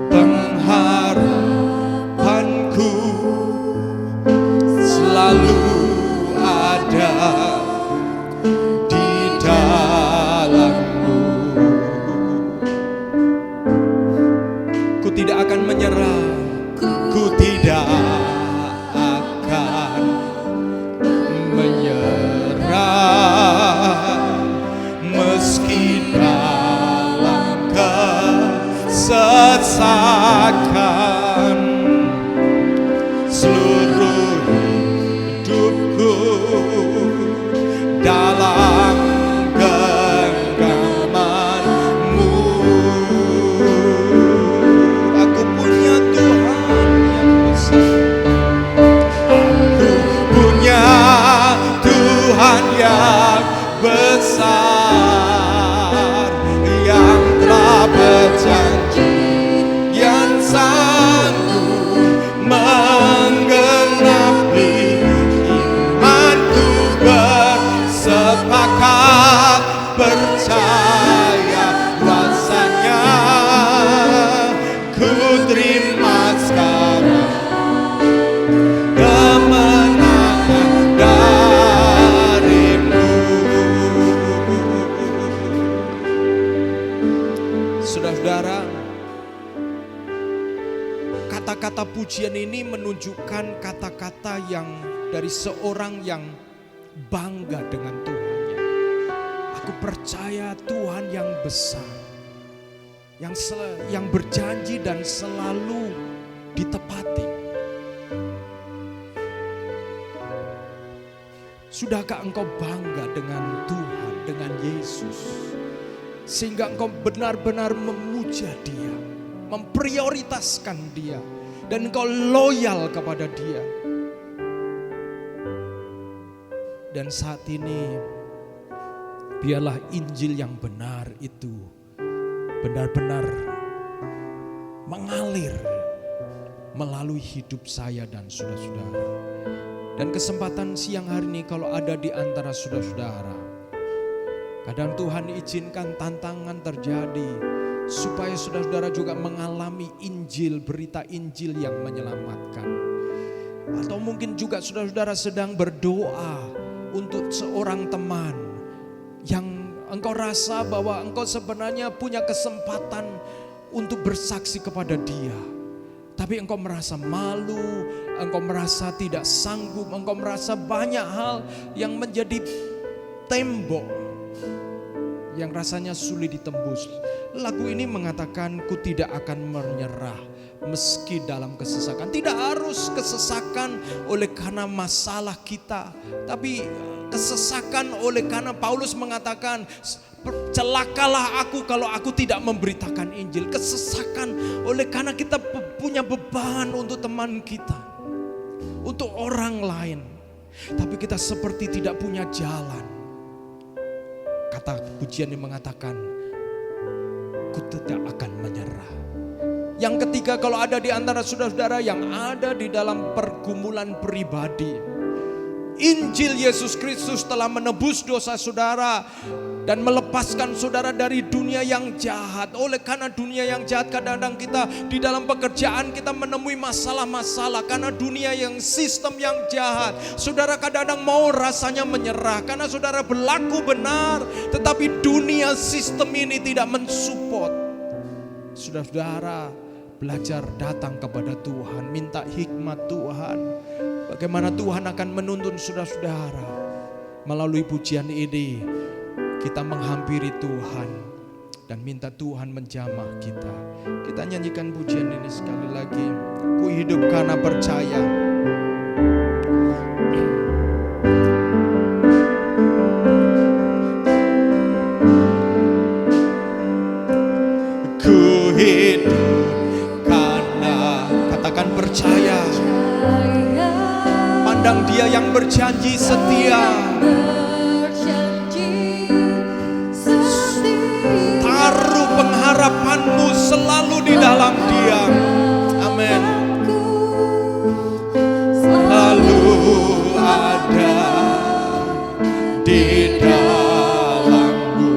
Pengharapanku selalu ada dalam-Mu. Ku tidak akan menyerah, ku tidak akan menyerah meski dalam kesesakan. Seluruh hidupku dalam genggaman-Mu. Aku punya Tuhan yang besar. Aku punya Tuhan yang besar, yang telah berjanji, yang sanggup menggenapi. Imanku bersepakat percaya kuasa-Nya. Ku terima sekarang kemenangan dari-Mu. Saudara-saudara, kata-kata pujian ini menunjukkan kata-kata yang dari seorang yang bangga dengan Tuhannya. Aku percaya Tuhan yang besar, yang berjanji dan selalu ditepati. Sudahkah engkau bangga dengan Tuhan, dengan Yesus? Sehingga engkau benar-benar memuja Dia, memprioritaskan Dia, dan engkau loyal kepada Dia. Dan saat ini biarlah Injil yang benar itu benar-benar mengalir melalui hidup saya dan saudara-saudara. Dan kesempatan siang hari ini kalau ada di antara saudara-saudara, kadang Tuhan izinkan tantangan terjadi supaya saudara-saudara juga mengalami Injil, berita Injil yang menyelamatkan. Atau mungkin juga saudara-saudara sedang berdoa untuk seorang teman yang engkau rasa bahwa engkau sebenarnya punya kesempatan untuk bersaksi kepada dia. Tapi engkau merasa malu, engkau merasa tidak sanggup, engkau merasa banyak hal yang menjadi tembok yang rasanya sulit ditembus. Lagu ini mengatakan, ku tidak akan menyerah meski dalam kesesakan. Tidak harus kesesakan oleh karena masalah kita, tapi kesesakan oleh karena Paulus mengatakan, celakalah aku kalau aku tidak memberitakan Injil. Kesesakan oleh karena kita punya beban untuk teman kita, untuk orang lain, tapi kita seperti tidak punya jalan. Kata pujian yang mengatakan, ku tidak akan menyerah. Yang ketiga, kalau ada di antara saudara-saudara yang ada di dalam pergumulan pribadi, Injil Yesus Kristus telah menebus dosa saudara dan melepaskan saudara dari dunia yang jahat. Oleh karena dunia yang jahat, kadang-kadang kita di dalam pekerjaan kita menemui masalah-masalah karena dunia yang sistem yang jahat. Saudara kadang-kadang mau rasanya menyerah karena saudara berlaku benar, tetapi dunia sistem ini tidak mensupport. Saudara-saudara belajar datang kepada Tuhan, minta hikmat Tuhan. Bagaimana Tuhan akan menuntun saudara-saudara. Melalui pujian ini kita menghampiri Tuhan dan minta Tuhan menjamah kita. Kita nyanyikan pujian ini sekali lagi. Ku hidup karena percaya. Ku hidup karena, katakan percaya. Pandang Dia yang berjanji setia. Taruh pengharapanmu selalu di dalam Dia. Amin. Selalu ada di dalammu.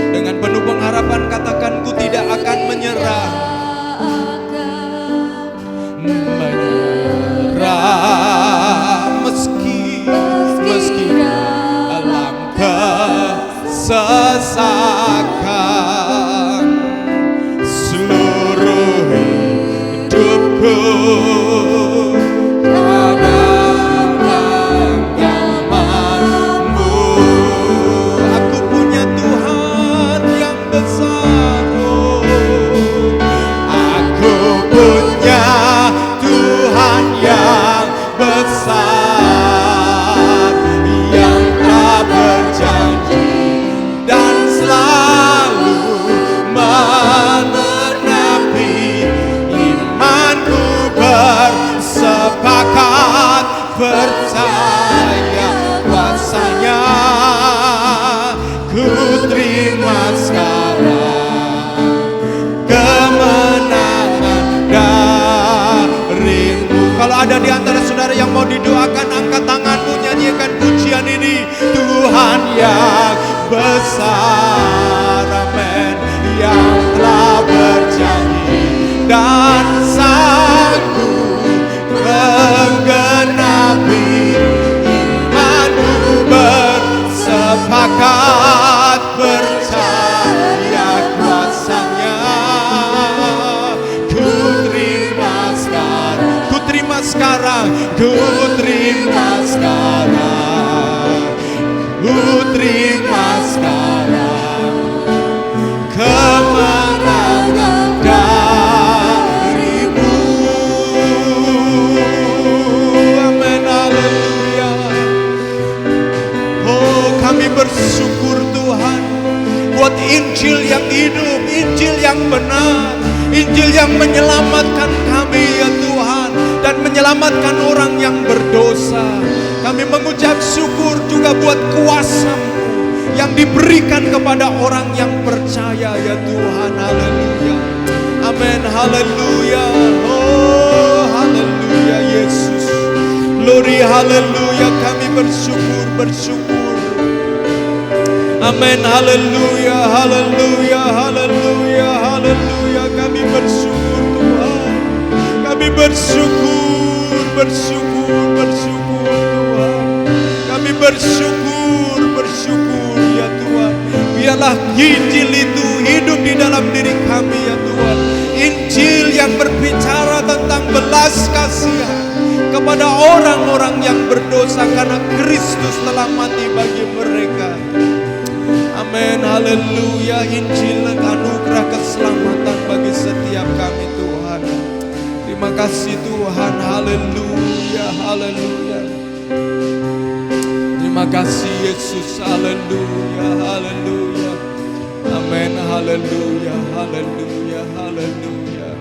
Dengan penuh pengharapan katakan, ku tidak akan menyerah. Meski dalam kesesakan, seluruh hidupku dalam genggamanmu. Aku punya Tuhan yang besar. Aku punya Tuhan yang besar, yang tak berjanji dan selalu menenapi imanku, bersepakat percaya kuasanya. Ku terima sekarang kemenangan darimu. Kalau ada di antara saudara yang mau didoakan, angkat tanganmu, nyanyikan pujian ini. Tuhan yang besar, amin, yang telah berjanji dan sanggup menggenapi imanmu, bersepakat percaya kuasanya. Ku terima sekarang, ku terima sekarang, ku terima sekarang, ku terima sekarang kemenangan darimu. Amin, haleluya. Oh, kami bersyukur Tuhan buat Injil yang hidup, Injil yang benar, Injil yang menyelamatkan kami ya Tuhan, dan menyelamatkan orang yang berdosa. Kami mengucap syukur juga buat kuasa-Mu yang diberikan kepada orang yang percaya ya Tuhan. Haleluya. Amin, haleluya. Oh, haleluya. glory, haleluya. Kami bersyukur, bersyukur. Amin, haleluya, haleluya, haleluya, haleluya. Kami bersyukur Tuhan. Kami bersyukur, bersyukur, bersyukur Tuhan. Kami bersyukur, bersyukur ya Tuhan. Biarlah Injil itu hidup di dalam diri kami ya Tuhan. Injil yang berbicara tentang belas kasihan kepada orang-orang yang berdosa karena Kristus telah mati bagi mereka. Amin, haleluya. Injil anugerah keselamatan bagi setiap kami Tuhan. Terima kasih Tuhan, haleluya, haleluya. Terima kasih Yesus, haleluya, haleluya. Amin, haleluya, haleluya, haleluya.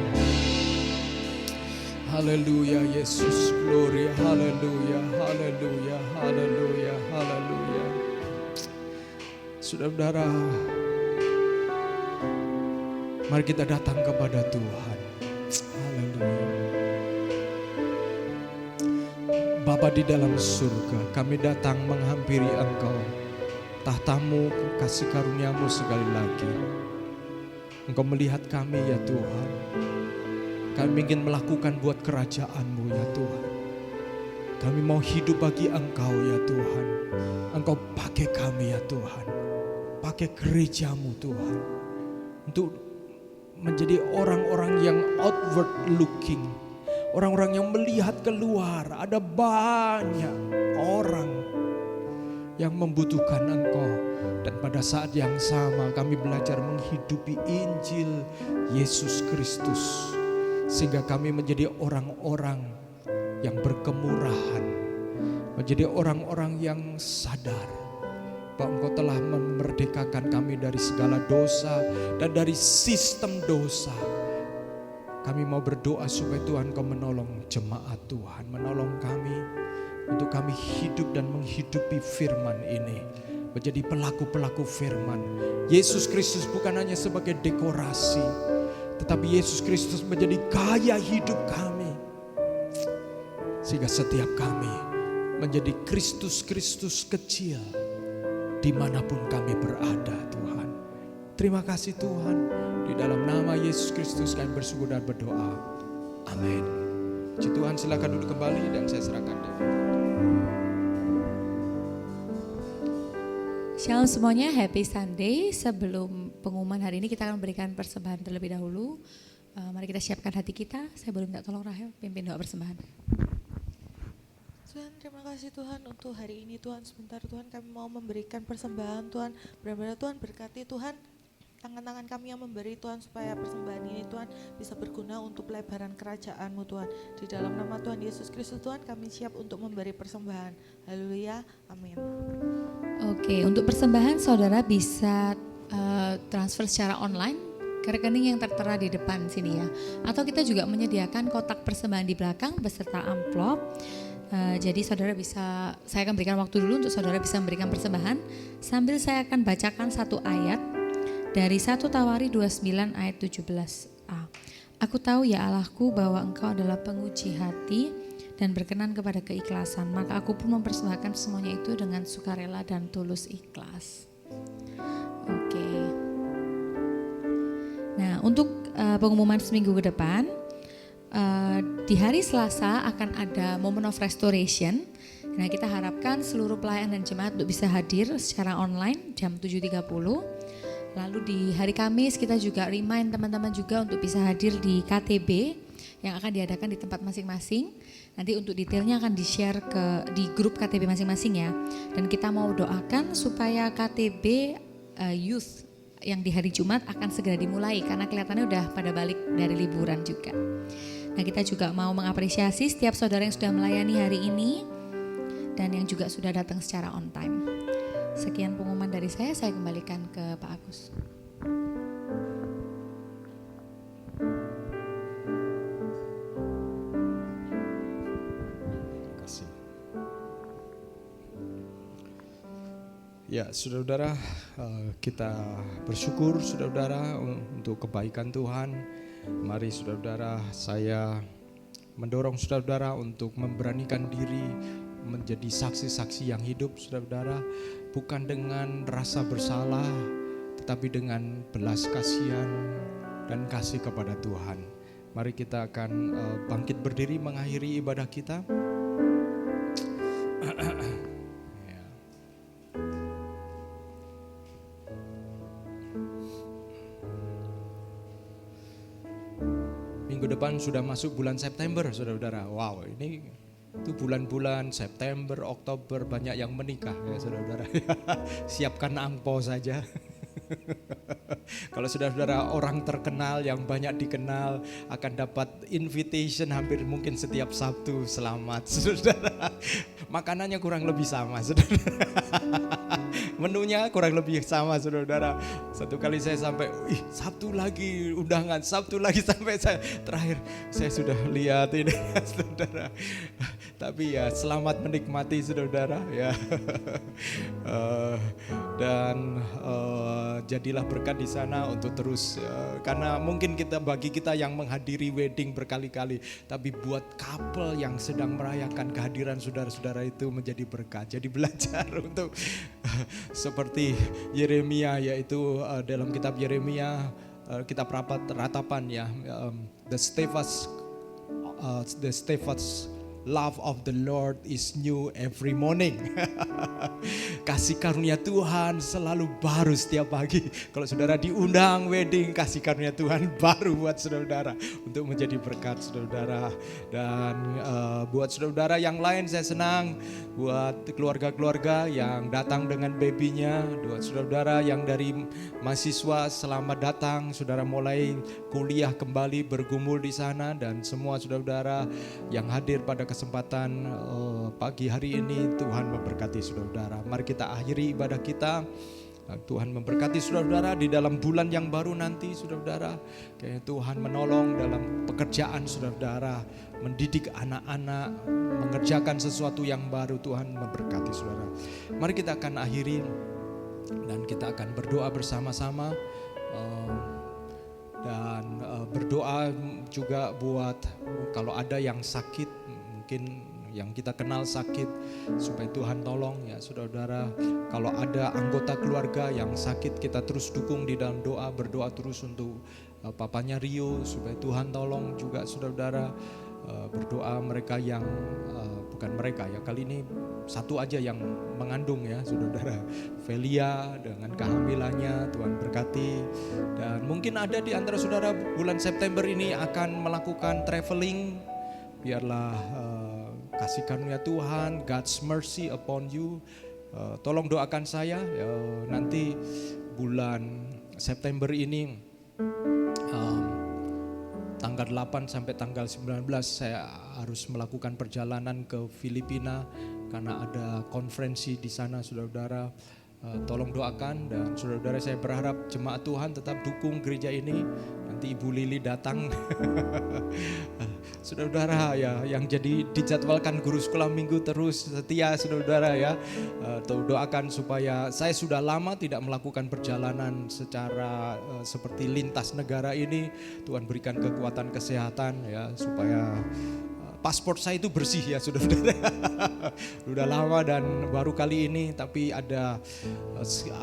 Haleluya Yesus, glory, haleluya, haleluya, haleluya, haleluya. Saudara-saudara, mari kita datang kepada Tuhan. Haleluya. Bapa di dalam surga, kami datang menghampiri Engkau. Tahtamu, kasih karuniamu sekali lagi. Engkau melihat kami ya Tuhan. Kami ingin melakukan buat kerajaan-Mu ya Tuhan. Kami mau hidup bagi Engkau ya Tuhan. Engkau pakai kami ya Tuhan. Pakai gereja-Mu Tuhan. Untuk menjadi orang-orang yang outward looking. Orang-orang yang melihat keluar. Ada banyak orang yang membutuhkan Engkau. Dan pada saat yang sama kami belajar menghidupi Injil Yesus Kristus. Sehingga kami menjadi orang-orang yang berkemurahan. Menjadi orang-orang yang sadar bahwa Engkau telah memerdekakan kami dari segala dosa dan dari sistem dosa. Kami mau berdoa supaya Tuhan Kau menolong jemaat Tuhan. Menolong kami untuk kami hidup dan menghidupi firman ini. Menjadi pelaku-pelaku firman. Yesus Kristus bukan hanya sebagai dekorasi. Tetapi Yesus Kristus menjadi gaya hidup kami. Sehingga setiap kami menjadi Kristus-Kristus kecil. Dimanapun kami berada Tuhan. Terima kasih Tuhan. Di dalam nama Yesus Kristus kami bersyukur dan berdoa. Amin. Puji Tuhan, silakan duduk kembali dan saya serahkan dia. Shalom semuanya, happy Sunday. Sebelum pengumuman hari ini kita akan berikan persembahan terlebih dahulu. Mari kita siapkan hati kita. Saya boleh minta tolong Rahel pimpin doa persembahan. Tuhan, terima kasih Tuhan untuk hari ini Tuhan. Sebentar Tuhan, kami mau memberikan persembahan Tuhan. Benar-benar Tuhan berkati Tuhan. Tangan-tangan kami yang memberi Tuhan, supaya persembahan ini Tuhan bisa berguna untuk pelebaran kerajaan-Mu Tuhan. Di dalam nama Tuhan Yesus Kristus Tuhan, kami siap untuk memberi persembahan. Haleluya, amin. Oke, untuk persembahan saudara bisa transfer secara online ke rekening yang tertera di depan sini ya. Atau kita juga menyediakan kotak persembahan di belakang beserta amplop. Jadi saudara bisa, saya akan berikan waktu dulu untuk saudara bisa memberikan persembahan. Sambil saya akan bacakan satu ayat dari 1 Tawari 29 ayat 17a. Aku tahu ya Allahku bahwa Engkau adalah penguji hati dan berkenan kepada keikhlasan. Maka aku pun mempersembahkan semuanya itu dengan sukarela dan tulus ikhlas. Oke. Nah, untuk pengumuman seminggu ke depan, di hari Selasa akan ada Moment of Restoration. Nah, kita harapkan seluruh pelayan dan jemaat untuk bisa hadir secara online jam 7.30. Lalu di hari Kamis kita juga remind teman-teman juga untuk bisa hadir di KTB yang akan diadakan di tempat masing-masing. Nanti untuk detailnya akan di-share di grup KTB masing-masing ya. Dan kita mau doakan supaya KTB Youth yang di hari Jumat akan segera dimulai karena kelihatannya udah pada balik dari liburan juga. Nah, kita juga mau mengapresiasi setiap saudara yang sudah melayani hari ini dan yang juga sudah datang secara on time. Sekian pengumuman dari saya kembalikan ke Pak Agus. Terima kasih. Ya, saudara-saudara, kita bersyukur saudara-saudara untuk kebaikan Tuhan. Mari saudara-saudara, saya mendorong saudara-saudara untuk memberanikan diri menjadi saksi-saksi yang hidup, saudara-saudara, bukan dengan rasa bersalah, tetapi dengan belas kasihan dan kasih kepada Tuhan. Mari kita akan bangkit berdiri mengakhiri ibadah kita. Ya. Minggu depan sudah masuk bulan September, saudara-saudara. Wow, ini itu bulan-bulan September, Oktober banyak yang menikah ya saudara-saudara. Siapkan angpau saja. Kalau saudara-saudara orang terkenal yang banyak dikenal akan dapat invitation hampir mungkin setiap Sabtu. Selamat saudara. Makanannya kurang lebih sama saudara. Menunya kurang lebih sama saudara-saudara. Satu kali saya sampai, Sabtu lagi undangan, Sabtu lagi, sampai saya terakhir saya sudah lihat ini saudara. Tapi ya selamat menikmati saudara ya. Dan jadilah berkat di sana untuk terus karena mungkin bagi kita yang menghadiri wedding berkali-kali, tapi buat couple yang sedang merayakan kehadiran saudara-saudara itu menjadi berkat. Jadi belajar untuk seperti Yeremia, yaitu dalam kitab Yeremia kitab ratapan ya, the steadfast love of the Lord is new every morning. Kasih karunia Tuhan selalu baru setiap pagi. Kalau saudara diundang wedding, kasih karunia Tuhan baru buat saudara untuk menjadi berkat saudara. Dan buat saudara yang lain saya senang, buat keluarga-keluarga yang datang dengan babynya, buat saudara yang dari mahasiswa selamat datang, saudara mulai kuliah kembali bergumul di sana, dan semua saudara-saudara yang hadir pada kesempatan pagi hari ini, Tuhan memberkati saudara-saudara. Mari kita akhiri ibadah kita. Tuhan memberkati saudara-saudara di dalam bulan yang baru nanti saudara-saudara. Kayak Tuhan menolong dalam pekerjaan saudara-saudara, mendidik anak-anak, mengerjakan sesuatu yang baru. Tuhan memberkati saudara. Mari kita akan akhiri dan kita akan berdoa bersama-sama. Dan berdoa juga buat kalau ada yang sakit, mungkin yang kita kenal sakit, supaya Tuhan tolong ya saudara-saudara. Kalau ada anggota keluarga yang sakit, kita terus dukung di dalam doa, berdoa terus untuk papanya Rio, supaya Tuhan tolong juga saudara-saudara. Berdoa mereka yang bukan mereka ya, kali ini satu aja yang mengandung ya saudara-saudara, Velia dengan kehamilannya, Tuhan berkati. Dan mungkin ada di antara saudara bulan September ini akan melakukan traveling, biarlah kasih karunia Tuhan, God's mercy upon you. Tolong doakan saya nanti bulan September ini, tanggal 8 sampai tanggal 19 saya harus melakukan perjalanan ke Filipina karena ada konferensi di sana saudara-saudara. Tolong doakan, dan saudara-saudara saya berharap jemaat Tuhan tetap dukung gereja ini. Nanti Ibu Lili datang. Saudara-saudara ya, yang jadi dijadwalkan guru sekolah minggu terus setia saudara-saudara ya. Doakan supaya saya sudah lama tidak melakukan perjalanan secara seperti lintas negara ini. Tuhan berikan kekuatan kesehatan ya, supaya paspor saya itu bersih ya saudara-saudara. Sudah lama dan baru kali ini, tapi ada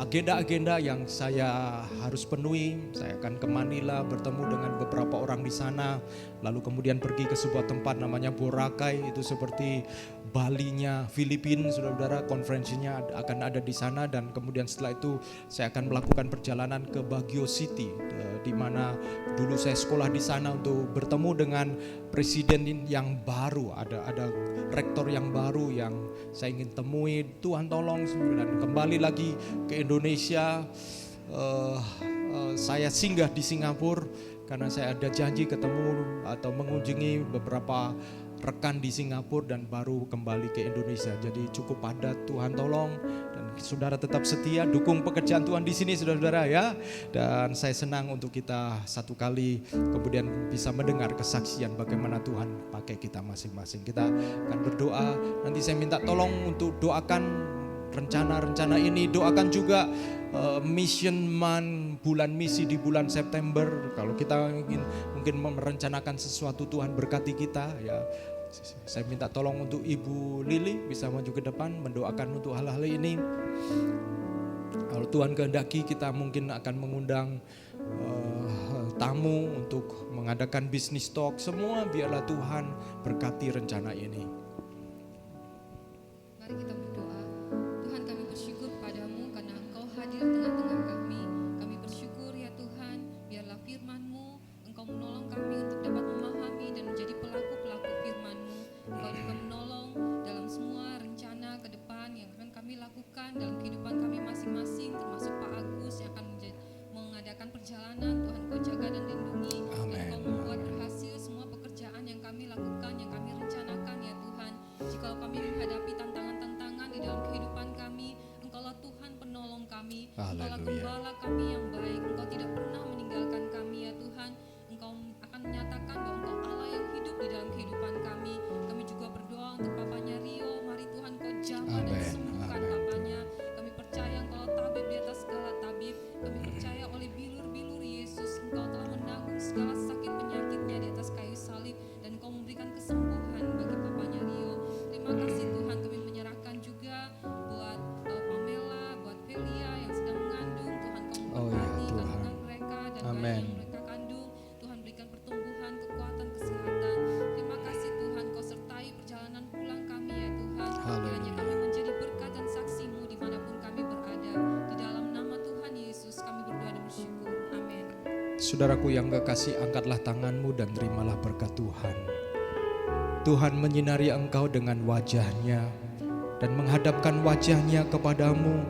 agenda-agenda yang saya harus penuhi. Saya akan ke Manila bertemu dengan beberapa orang di sana, lalu kemudian pergi ke sebuah tempat namanya Boracay, itu seperti Balinya Filipina saudara-saudara. Konferensinya akan ada di sana, dan kemudian setelah itu saya akan melakukan perjalanan ke Baguio City, di mana dulu saya sekolah di sana, untuk bertemu dengan presiden yang baru, ada rektor yang baru yang saya ingin temui. Tuhan tolong, dan kembali lagi ke Indonesia. Saya singgah di Singapura karena saya ada janji ketemu atau mengunjungi beberapa rekan di Singapura, dan baru kembali ke Indonesia. Jadi cukup padat. Tuhan tolong, dan saudara tetap setia dukung pekerjaan Tuhan di sini saudara-saudara ya. Dan saya senang untuk kita satu kali kemudian bisa mendengar kesaksian bagaimana Tuhan pakai kita masing-masing. Kita akan berdoa. Nanti saya minta tolong untuk doakan rencana-rencana ini. Doakan juga Mission Month, bulan misi di bulan September. Kalau kita mungkin merencanakan sesuatu, Tuhan berkati kita ya. Saya minta tolong untuk Ibu Lili bisa maju ke depan mendoakan untuk hal-hal ini. Kalau Tuhan kehendaki kita mungkin akan mengundang tamu untuk mengadakan bisnis talk. Semua biarlah Tuhan berkati rencana ini. Mari kita berdoa. Tuhan, kami bersyukur padamu karena Engkau hadir tengah-tengah kami. Kami bersyukur ya Tuhan, biarlah firman-Mu, Engkau menolong kami untuk dapat memahami dan menjadi pelaku-pelaku firman-Mu. Engkau juga menolong dalam semua rencana ke depan yang akan kami lakukan dalam kehidupan kami masing-masing, termasuk Pak Agus yang akan mengadakan perjalanan. Tuhan, Kau jaga dan lindungi. Amen. Dan Kau membuat berhasil semua pekerjaan yang kami lakukan, yang kami rencanakan ya Tuhan. Jika kami menghadapi tantangan-tantangan di dalam kehidupan kami, Engkaulah Tuhan penolong kami, Engkaulah Haleluya. gembala kami yang baik. Engkau tidak pernah meninggalkan kami ya Tuhan. Engkau akan menyatakan bahwa Engkau Allah yang hidup di dalam kehidupan kami. Kami juga berdoa untuk papanya Rio. Mari Tuhan Kau jamah dan Amen. sembuhkan Amen. papanya. Kami percaya Engkau tabib di atas segala tabib. Kami percaya oleh bilur-bilur Yesus Engkau telah menanggung segala sakit penyakitnya di atas kayu salib dan Engkau memberikan kesembuhan bagi papanya Rio. Terima kasih Tuhan, kami menyerahkan juga buat Pamela, buat Velia yang sedang mengandung. Tuhan Kau Oh ya, memberkati Tuhan. kandungan mereka dan bayi Amen. yang mereka kandung. Tuhan berikan pertumbuhan, kekuatan, kesehatan. Terima kasih Tuhan, Kau sertai perjalanan pulang kami ya Tuhan. Kiranya kami menjadi berkat dan saksi-Mu dimanapun kami berada. Di dalam nama Tuhan Yesus kami berdoa dan bersyukur. Amin. Saudaraku yang kekasih, angkatlah tanganmu dan terimalah berkat Tuhan. Tuhan menyinari engkau dengan wajahnya dan menghadapkan wajahnya kepadamu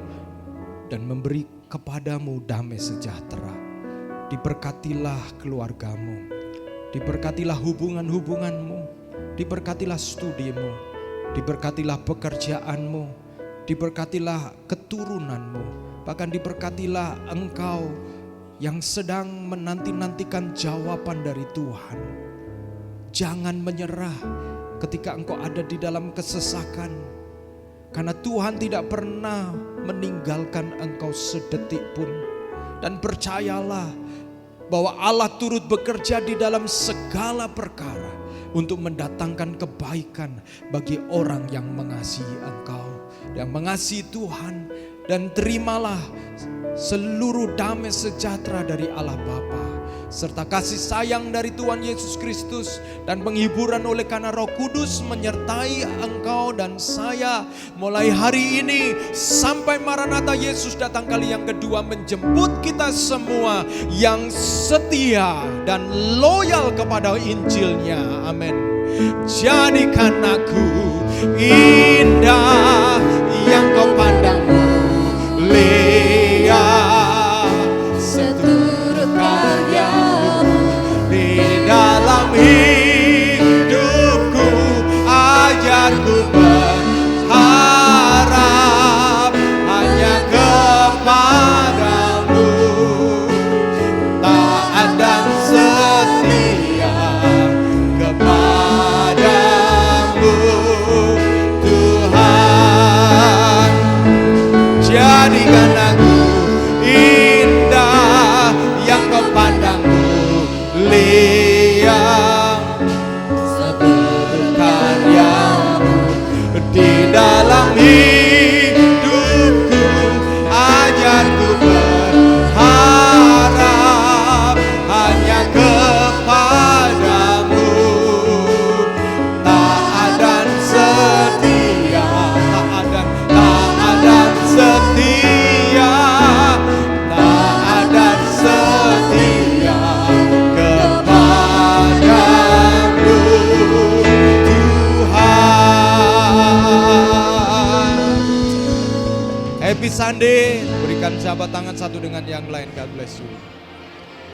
dan memberi kepadamu damai sejahtera. Diberkatilah keluargamu, diberkatilah hubungan-hubunganmu, diberkatilah studimu, diberkatilah pekerjaanmu, diberkatilah keturunanmu, bahkan diberkatilah engkau yang sedang menanti-nantikan jawaban dari Tuhan. Jangan menyerah ketika engkau ada di dalam kesesakan, karena Tuhan tidak pernah meninggalkan engkau sedetik pun. Dan percayalah bahwa Allah turut bekerja di dalam segala perkara untuk mendatangkan kebaikan bagi orang yang mengasihi engkau, yang mengasihi Tuhan. Dan terimalah seluruh damai sejahtera dari Allah Bapa, serta kasih sayang dari Tuhan Yesus Kristus dan penghiburan oleh karena Roh Kudus menyertai engkau dan saya mulai hari ini sampai Maranatha Yesus datang kali yang kedua menjemput kita semua yang setia dan loyal kepada Injilnya. Amin. Jadikan aku indah yang kau pandang mulia, seturut karyamu di dalam hidupku. Ajarku berharap hanya kepadamu, taat dan setia kepadamu Tuhan. Jadikan aku indah yang kau pandang mulia, seturut karyamu di dalam hidupku. Ajarku berharap hanya kepadamu, taat dan setia, taat dan setia, taat dan setia kepadamu Tuhan. Happy Sunday. Berikan jabat tangan satu dengan yang lain. God bless you.